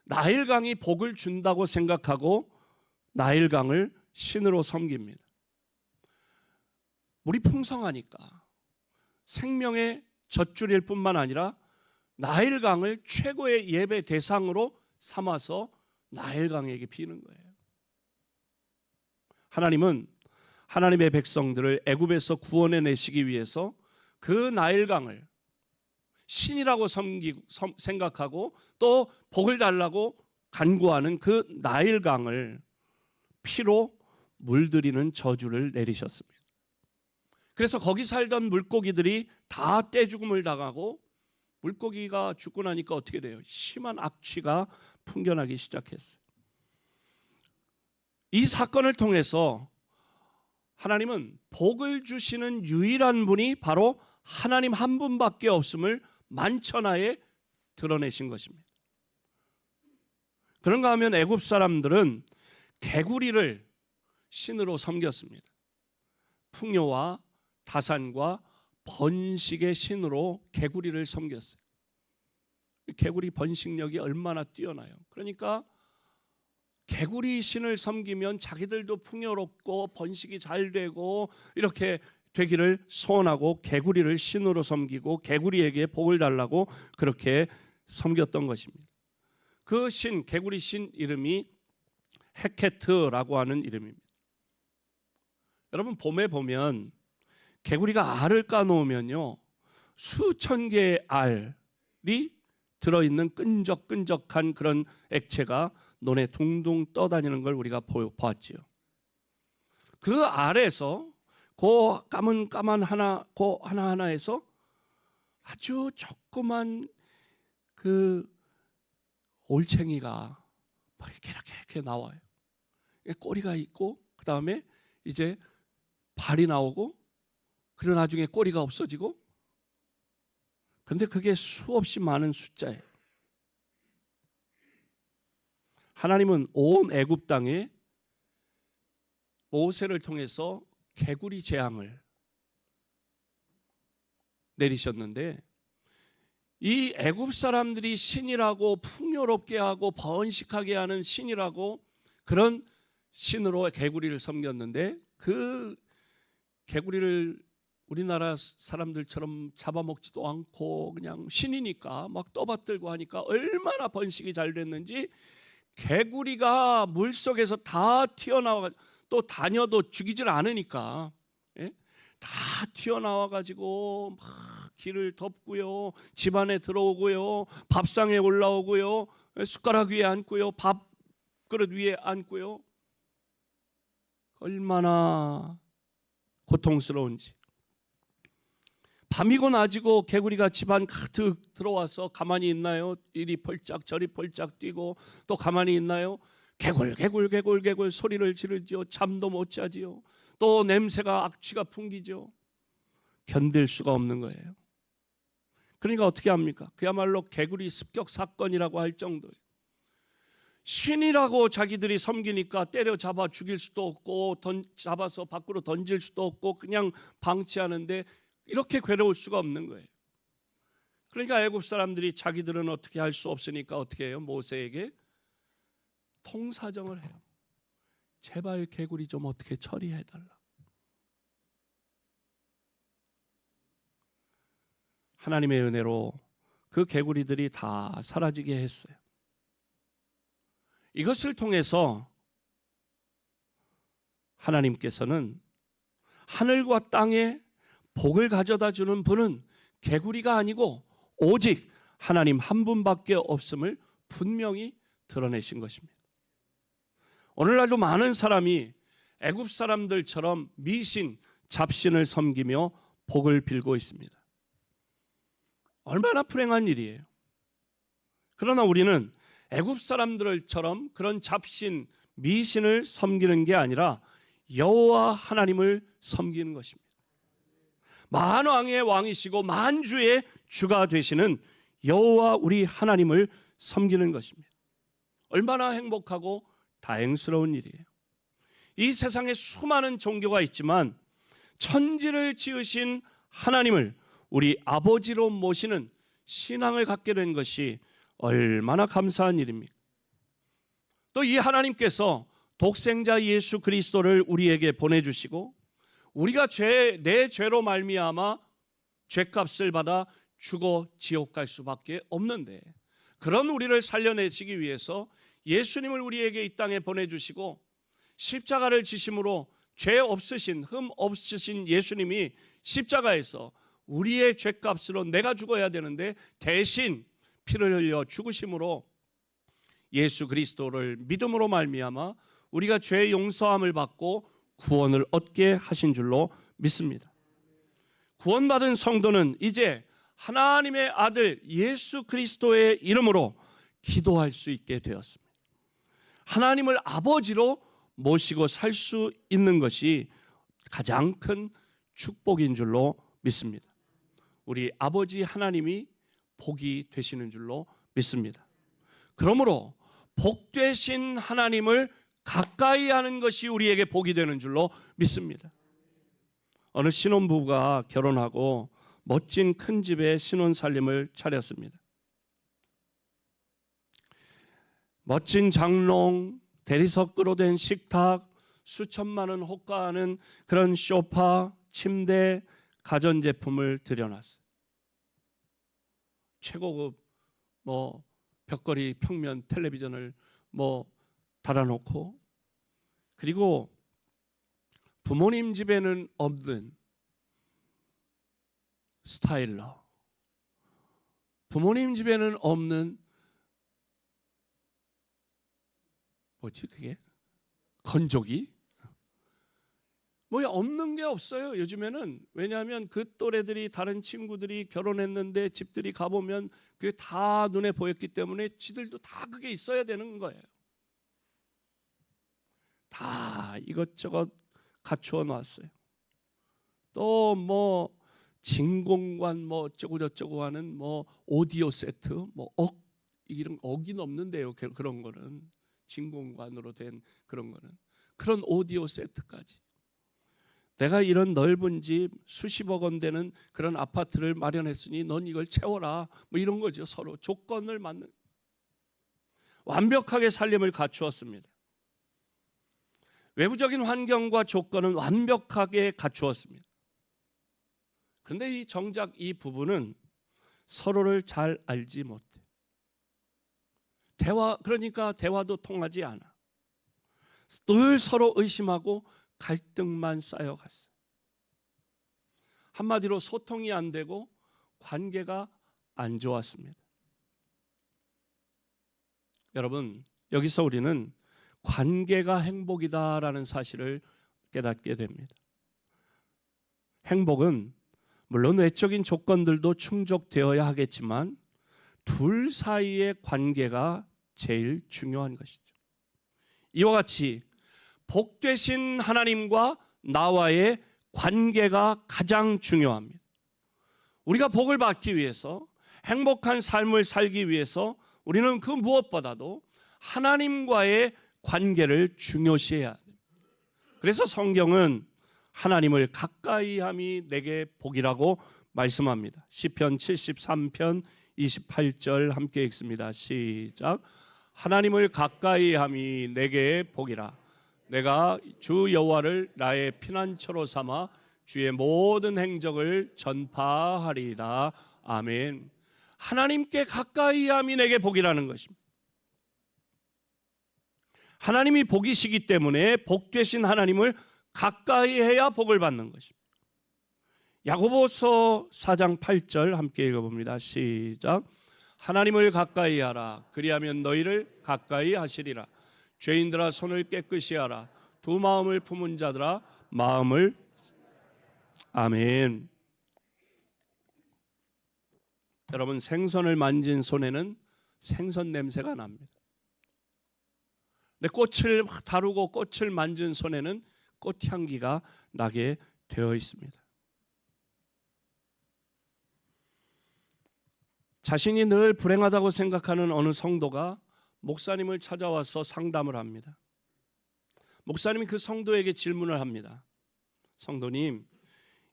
S1: 나일강이 복을 준다고 생각하고 나일강을 신으로 섬깁니다. 물이 풍성하니까 생명의 젖줄일 뿐만 아니라 나일강을 최고의 예배 대상으로 삼아서 나일강에게 비는 거예요. 하나님은 하나님의 백성들을 애굽에서 구원해 내시기 위해서 그 나일강을 신이라고 생각하고 또 복을 달라고 간구하는 그 나일강을 피로 물들이는 저주를 내리셨습니다. 그래서 거기 살던 물고기들이 다 떼죽음을 당하고, 물고기가 죽고 나니까 어떻게 돼요? 심한 악취가 풍겨나기 시작했어요. 이 사건을 통해서 하나님은 복을 주시는 유일한 분이 바로 하나님 한 분밖에 없음을 만천하에 드러내신 것입니다. 그런가 하면 애굽 사람들은 개구리를 신으로 섬겼습니다. 풍요와 다산과 번식의 신으로 개구리를 섬겼어요. 개구리 번식력이 얼마나 뛰어나요. 그러니까 개구리 신을 섬기면 자기들도 풍요롭고 번식이 잘 되고 이렇게 되기를 소원하고 개구리를 신으로 섬기고 개구리에게 복을 달라고 그렇게 섬겼던 것입니다. 그 신, 개구리 신 이름이 헤케트라고 하는 이름입니다. 여러분, 봄에 보면 개구리가 알을 까놓으면요, 수천 개의 알이 들어있는 끈적끈적한 그런 액체가 논에 둥둥 떠다니는 걸 우리가 보았지요. 그 알에서 그 까만 하나, 그 하나하나에서 아주 조그만 그 올챙이가 이렇게 나와요. 꼬리가 있고 그 다음에 이제 발이 나오고, 그리고 나중에 꼬리가 없어지고. 그런데 그게 수없이 많은 숫자예요. 하나님은 온 애굽 땅에 모세를 통해서 개구리 재앙을 내리셨는데, 이 애굽 사람들이 신이라고 풍요롭게 하고 번식하게 하는 신이라고 그런 신으로 개구리를 섬겼는데, 그 개구리를 우리나라 사람들처럼 잡아먹지도 않고 그냥 신이니까 막 떠받들고 하니까 얼마나 번식이 잘 됐는지, 개구리가 물속에서 다 튀어나와, 또 다녀도 죽이질 않으니까 다 튀어나와 가지고 막 길을 덮고요, 집안에 들어오고요, 밥상에 올라오고요, 숟가락 위에 앉고요, 밥그릇 위에 앉고요. 얼마나 고통스러운지. 밤이고 낮이고 개구리가 집안 가득 들어와서 가만히 있나요? 이리 펄짝 저리 펄짝 뛰고 또 가만히 있나요? 개굴 소리를 지르지요. 잠도 못 자지요. 또 냄새가, 악취가 풍기죠. 견딜 수가 없는 거예요. 그러니까 어떻게 합니까? 그야말로 개구리 습격 사건이라고 할 정도예요. 신이라고 자기들이 섬기니까 때려잡아 죽일 수도 없고 잡아서 밖으로 던질 수도 없고 그냥 방치하는데 이렇게 괴로울 수가 없는 거예요. 그러니까 애굽 사람들이 자기들은 어떻게 할 수 없으니까 어떻게 해요? 모세에게 통사정을 해요. 제발 개구리 좀 어떻게 처리해달라. 하나님의 은혜로 그 개구리들이 다 사라지게 했어요. 이것을 통해서 하나님께서는 하늘과 땅에 복을 가져다 주는 분은 개구리가 아니고 오직 하나님 한 분밖에 없음을 분명히 드러내신 것입니다. 오늘날도 많은 사람이 애굽 사람들처럼 미신, 잡신을 섬기며 복을 빌고 있습니다. 얼마나 불행한 일이에요. 그러나 우리는 애굽 사람들처럼 그런 잡신, 미신을 섬기는 게 아니라 여호와 하나님을 섬기는 것입니다. 만왕의 왕이시고 만주의 주가 되시는 여호와 우리 하나님을 섬기는 것입니다. 얼마나 행복하고 다행스러운 일이에요. 이 세상에 수많은 종교가 있지만 천지를 지으신 하나님을 우리 아버지로 모시는 신앙을 갖게 된 것이 얼마나 감사한 일입니까? 또 이 하나님께서 독생자 예수 그리스도를 우리에게 보내주시고 우리가 내 죄로 말미암아 죄값을 받아 죽어 지옥 갈 수밖에 없는데 그런 우리를 살려내시기 위해서 예수님을 우리에게 이 땅에 보내주시고 십자가를 지심으로 죄 없으신 흠 없으신 예수님이 십자가에서 우리의 죄값으로 내가 죽어야 되는데 대신 피를 흘려 죽으심으로 예수 그리스도를 믿음으로 말미암아 우리가 죄 용서함을 받고 구원을 얻게 하신 줄로 믿습니다. 구원받은 성도는 이제 하나님의 아들 예수 그리스도의 이름으로 기도할 수 있게 되었습니다. 하나님을 아버지로 모시고 살 수 있는 것이 가장 큰 축복인 줄로 믿습니다. 우리 아버지 하나님이 복이 되시는 줄로 믿습니다. 그러므로 복 되신 하나님을 가까이 하는 것이 우리에게 복이 되는 줄로 믿습니다. 어느 신혼부부가 결혼하고 멋진 큰 집에 신혼살림을 차렸습니다. 멋진 장롱, 대리석으로 된 식탁, 수천만 원 호가하는 그런 소파, 침대, 가전제품을 들여놨어요. 최고급 벽걸이 평면 텔레비전을 달아놓고, 그리고 부모님 집에는 없는 스타일러, 부모님 집에는 없는 그게 건조기 없는 게 없어요. 요즘에는. 왜냐하면 그 또래들이 다른 친구들이 결혼했는데 집들이 가보면 그게 다 눈에 보였기 때문에 지들도 다 그게 있어야 되는 거예요. 다 이것저것 갖추어 놨어요. 또 진공관 어쩌고 저쩌고 하는 오디오 세트 이런 억이 넘는데요. 그런 거는 진공관으로 된 그런 거는 그런 오디오 세트까지. 내가 이런 넓은 집 수십억 원 되는 그런 아파트를 마련했으니 넌 이걸 채워라. 이런 거죠. 서로 조건을 맞는 완벽하게 살림을 갖추었습니다. 외부적인 환경과 조건은 완벽하게 갖추었습니다. 그런데 정작 이 부부는 서로를 잘 알지 못해. 그러니까 대화도 통하지 않아. 늘 서로 의심하고 갈등만 쌓여갔어. 한마디로 소통이 안 되고 관계가 안 좋았습니다. 여러분, 여기서 우리는 관계가 행복이다라는 사실을 깨닫게 됩니다. 행복은 물론 외적인 조건들도 충족되어야 하겠지만 둘 사이의 관계가 제일 중요한 것이죠. 이와 같이 복 되신 하나님과 나와의 관계가 가장 중요합니다. 우리가 복을 받기 위해서 행복한 삶을 살기 위해서 우리는 그 무엇보다도 하나님과의 관계를 중요시해야 합니다. 그래서 성경은 하나님을 가까이 함이 내게 복이라고 말씀합니다. 시편 73편 28절 함께 읽습니다. 시작. 하나님을 가까이 함이 내게 복이라. 내가 주 여호와를 나의 피난처로 삼아 주의 모든 행적을 전파하리이다. 아멘. 하나님께 가까이 함이 내게 복이라는 것입니다. 하나님이 복이시기 때문에 복 되신 하나님을 가까이 해야 복을 받는 것입니다. 야고보서 4장 8절 함께 읽어봅니다. 시작. 하나님을 가까이 하라. 그리하면 너희를 가까이 하시리라. 죄인들아 손을 깨끗이 하라. 두 마음을 품은 자들아 마음을. 아멘. 여러분, 생선을 만진 손에는 생선 냄새가 납니다. 근데 꽃을 다루고 꽃을 만진 손에는 꽃향기가 나게 되어 있습니다. 자신이 늘 불행하다고 생각하는 어느 성도가 목사님을 찾아와서 상담을 합니다. 목사님이 그 성도에게 질문을 합니다. 성도님,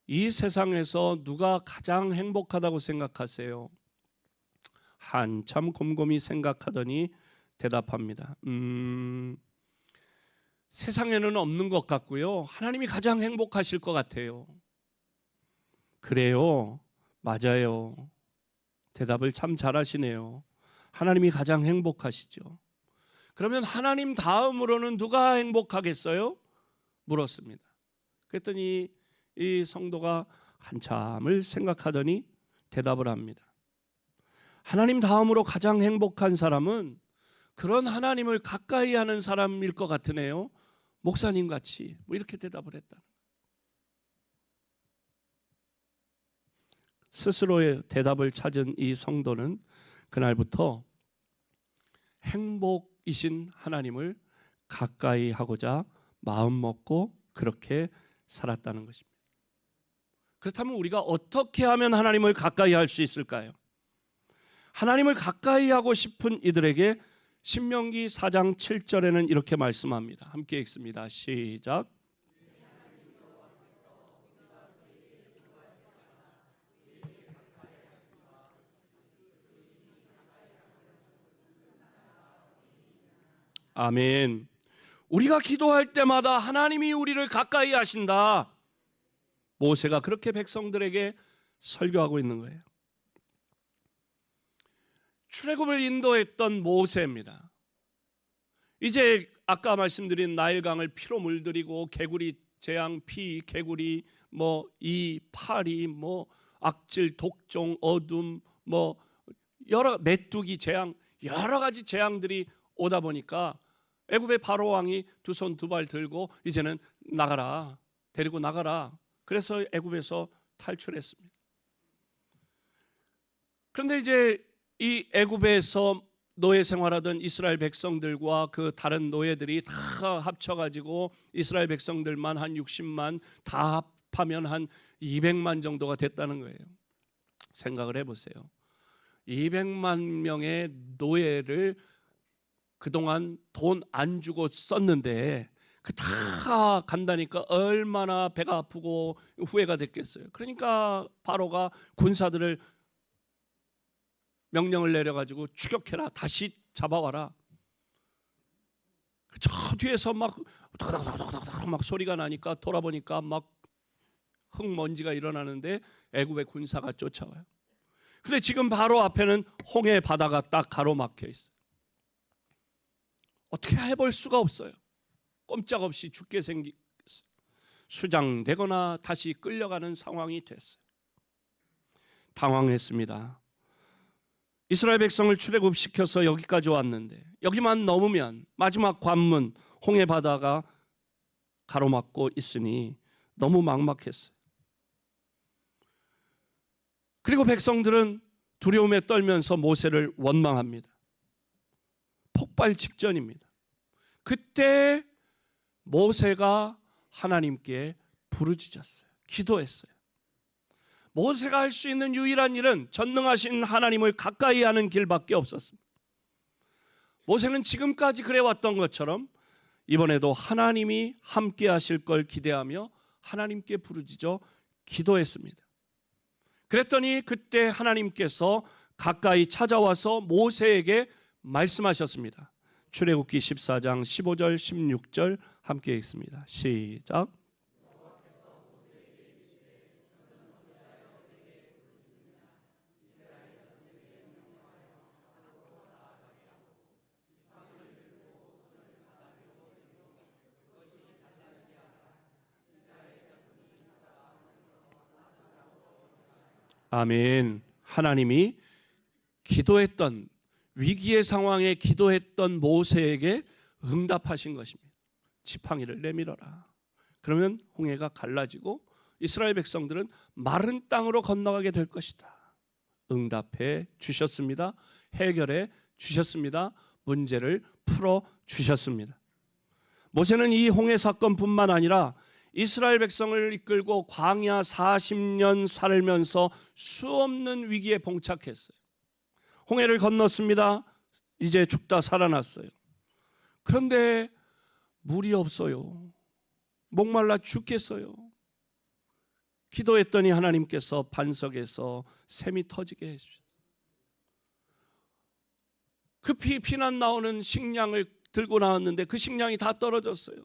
S1: 이 세상에서 누가 가장 행복하다고 생각하세요? 한참 곰곰이 생각하더니 대답합니다. 세상에는 없는 것 같고요. 하나님이 가장 행복하실 것 같아요. 그래요? 맞아요. 대답을 참 잘하시네요. 하나님이 가장 행복하시죠. 그러면 하나님 다음으로는 누가 행복하겠어요? 물었습니다. 그랬더니 이 성도가 한참을 생각하더니 대답을 합니다. 하나님 다음으로 가장 행복한 사람은 그런 하나님을 가까이 하는 사람일 것 같으네요. 목사님 같이. 뭐 이렇게 대답을 했다. 스스로의 대답을 찾은 이 성도는 그날부터 행복이신 하나님을 가까이 하고자 마음 먹고 그렇게 살았다는 것입니다. 그렇다면 우리가 어떻게 하면 하나님을 가까이 할 수 있을까요? 하나님을 가까이 하고 싶은 이들에게 신명기 4장 7절에는 이렇게 말씀합니다. 함께 읽습니다. 시작. 아멘. 우리가 기도할 때마다 하나님이 우리를 가까이 하신다. 모세가 그렇게 백성들에게 설교하고 있는 거예요. 출애굽을 인도했던 모세입니다. 이제 아까 말씀드린 나일강을 피로 물들이고 개구리 재앙, 피, 개구리, 이 파리, 악질, 독종, 어둠, 여러 메뚜기 재앙, 여러 가지 재앙들이 오다 보니까 애굽의 바로 왕이 두 손 두 발 들고 이제는 나가라, 데리고 나가라. 그래서 애굽에서 탈출했습니다. 그런데 이제 이 애굽에서 노예 생활하던 이스라엘 백성들과 그 다른 노예들이 다 합쳐가지고 이스라엘 백성들만 한 60만, 다 합하면 한 200만 정도가 됐다는 거예요. 생각을 해보세요. 200만 명의 노예를 그동안 돈 안 주고 썼는데 그 다 간다니까 얼마나 배가 아프고 후회가 됐겠어요. 그러니까 바로가 군사들을 명령을 내려가지고 추격해라, 다시 잡아와라. 저 뒤에서 막 소리가 나니까 돌아보니까 막 흙먼지가 일어나는데 애굽의 군사가 쫓아와요. 근데 지금 바로 앞에는 홍해 바다가 딱 가로막혀 있어요. 어떻게 해볼 수가 없어요. 꼼짝없이 죽게 생겼어요. 수장되거나 다시 끌려가는 상황이 됐어요. 당황했습니다. 이스라엘 백성을 출애굽시켜서 여기까지 왔는데 여기만 넘으면 마지막 관문 홍해 바다가 가로막고 있으니 너무 막막했어요. 그리고 백성들은 두려움에 떨면서 모세를 원망합니다. 폭발 직전입니다. 그때 모세가 하나님께 부르짖었어요. 기도했어요. 모세가 할 수 있는 유일한 일은 전능하신 하나님을 가까이 하는 길밖에 없었습니다. 모세는 지금까지 그래왔던 것처럼 이번에도 하나님이 함께 하실 걸 기대하며 하나님께 부르짖어 기도했습니다. 그랬더니 그때 하나님께서 가까이 찾아와서 모세에게 말씀하셨습니다. 출애굽기 14장 15절 16절 함께 읽습니다. 시작. 아멘. 하나님이 기도했던 위기의 상황에 기도했던 모세에게 응답하신 것입니다. 지팡이를 내밀어라. 그러면 홍해가 갈라지고 이스라엘 백성들은 마른 땅으로 건너가게 될 것이다. 응답해 주셨습니다. 해결해 주셨습니다. 문제를 풀어 주셨습니다. 모세는 이 홍해 사건뿐만 아니라 이스라엘 백성을 이끌고 광야 40년 살면서 수없는 위기에 봉착했어요. 홍해를 건넜습니다. 이제 죽다 살아났어요. 그런데 물이 없어요. 목말라 죽겠어요. 기도했더니 하나님께서 반석에서 샘이 터지게 해주셨어요. 급히 피난 나오는 식량을 들고 나왔는데 그 식량이 다 떨어졌어요.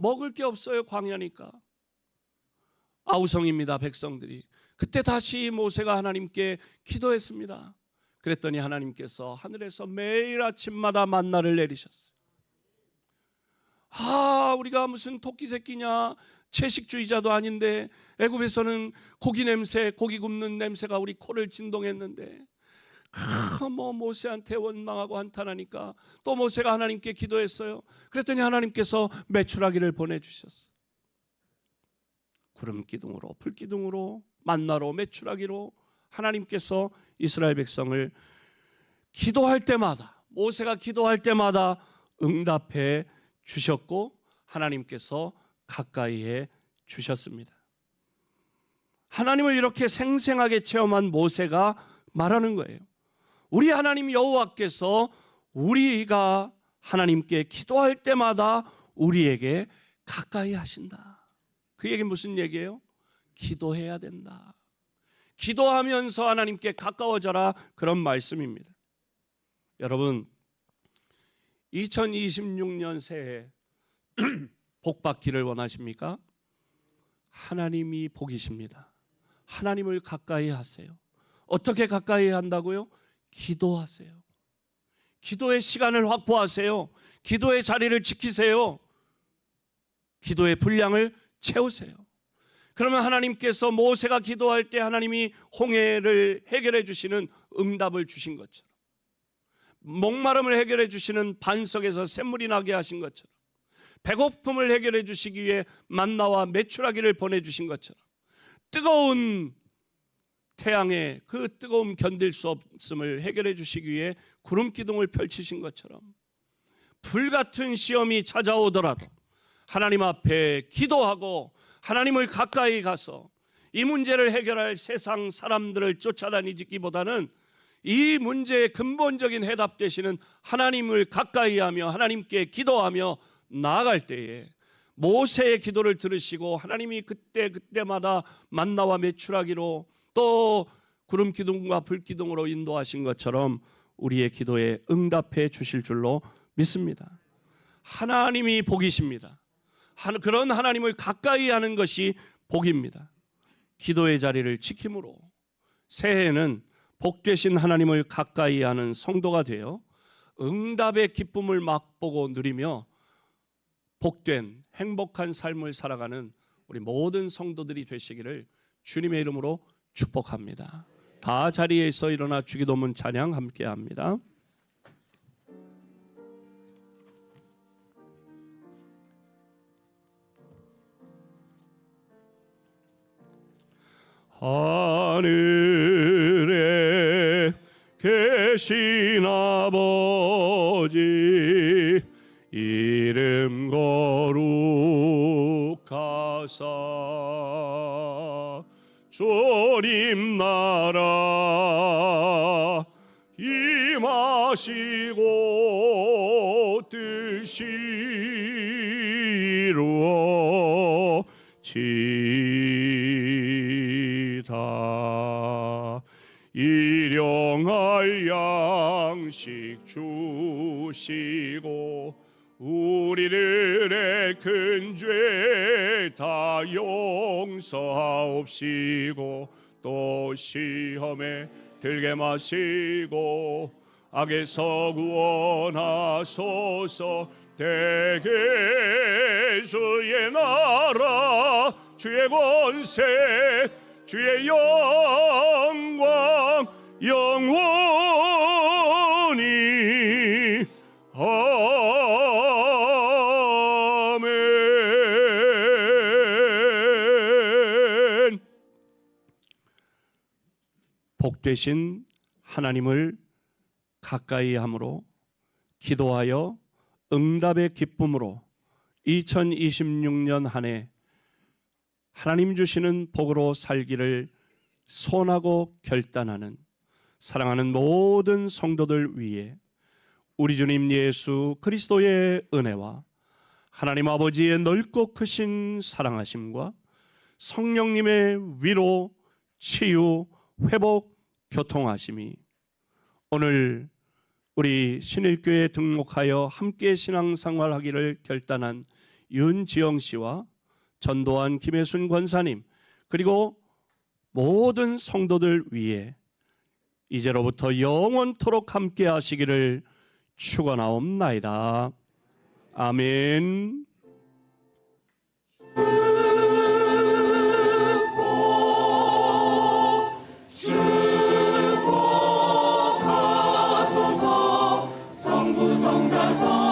S1: 먹을 게 없어요. 광야니까. 아우성입니다. 백성들이. 그때 다시 모세가 하나님께 기도했습니다. 그랬더니 하나님께서 하늘에서 매일 아침마다 만나를 내리셨어요. 우리가 무슨 토끼 새끼냐, 채식주의자도 아닌데 애굽에서는 고기 냄새, 고기 굽는 냄새가 우리 코를 진동했는데 모세한테 원망하고 한탄하니까 또 모세가 하나님께 기도했어요. 그랬더니 하나님께서 메추라기를 보내주셨어요. 구름 기둥으로, 불 기둥으로, 만나로, 메추라기로 하나님께서 이스라엘 백성을 기도할 때마다, 모세가 기도할 때마다 응답해 주셨고 하나님께서 가까이해 주셨습니다. 하나님을 이렇게 생생하게 체험한 모세가 말하는 거예요. 우리 하나님 여호와께서 우리가 하나님께 기도할 때마다 우리에게 가까이 하신다. 그 얘기 무슨 얘기예요? 기도해야 된다. 기도하면서 하나님께 가까워져라, 그런 말씀입니다. 여러분, 2026년 새해 복 받기를 원하십니까? 하나님이 복이십니다. 하나님을 가까이 하세요. 어떻게 가까이 한다고요? 기도하세요. 기도의 시간을 확보하세요. 기도의 자리를 지키세요. 기도의 분량을 채우세요. 그러면 하나님께서 모세가 기도할 때 하나님이 홍해를 해결해 주시는 응답을 주신 것처럼, 목마름을 해결해 주시는 반석에서 샘물이 나게 하신 것처럼, 배고픔을 해결해 주시기 위해 만나와 메추라기를 보내주신 것처럼, 뜨거운 태양의 그 뜨거움 견딜 수 없음을 해결해 주시기 위해 구름 기둥을 펼치신 것처럼, 불같은 시험이 찾아오더라도 하나님 앞에 기도하고 하나님을 가까이 가서 이 문제를 해결할 세상 사람들을 쫓아다니기보다는 이 문제의 근본적인 해답 되시는 하나님을 가까이 하며 하나님께 기도하며 나아갈 때에 모세의 기도를 들으시고 하나님이 그때마다 만나와 메추라기로 또 구름 기둥과 불 기둥으로 인도하신 것처럼 우리의 기도에 응답해 주실 줄로 믿습니다. 하나님이 복이십니다. 그런 하나님을 가까이 하는 것이 복입니다. 기도의 자리를 지킴으로 새해에는 복되신 하나님을 가까이 하는 성도가 되어 응답의 기쁨을 맛보고 누리며 복된 행복한 삶을 살아가는 우리 모든 성도들이 되시기를 주님의 이름으로 축복합니다. 다 자리에서 일어나 주기도문 찬양 함께 합니다. 하늘에 계신 아버지 이름 거룩하사 주님 나라 임하시고 뜻이 이루어지이다. 날 양식 주시고 우리들의 큰 죄 다 용서하옵시고 또 시험에 들게 마시고 악에서 구원하소서. 대개 주의 나라 주의 권세 주의 영광 영원히 아멘. 복되신 하나님을 가까이 함으로 기도하여 응답의 기쁨으로 2026년 한 해 하나님 주시는 복으로 살기를 소원하고 결단하는 사랑하는 모든 성도들 위해 우리 주님 예수 그리스도의 은혜와 하나님 아버지의 넓고 크신 사랑하심과 성령님의 위로, 치유, 회복, 교통하심이 오늘 우리 신일교회에 등록하여 함께 신앙생활하기를 결단한 윤지영 씨와 전도환 김혜순 권사님 그리고 모든 성도들 위해 이제로부터 영원토록 함께 하시기를 축원하옵나이다. 아멘.
S4: 축복하소서. 성부 성자 성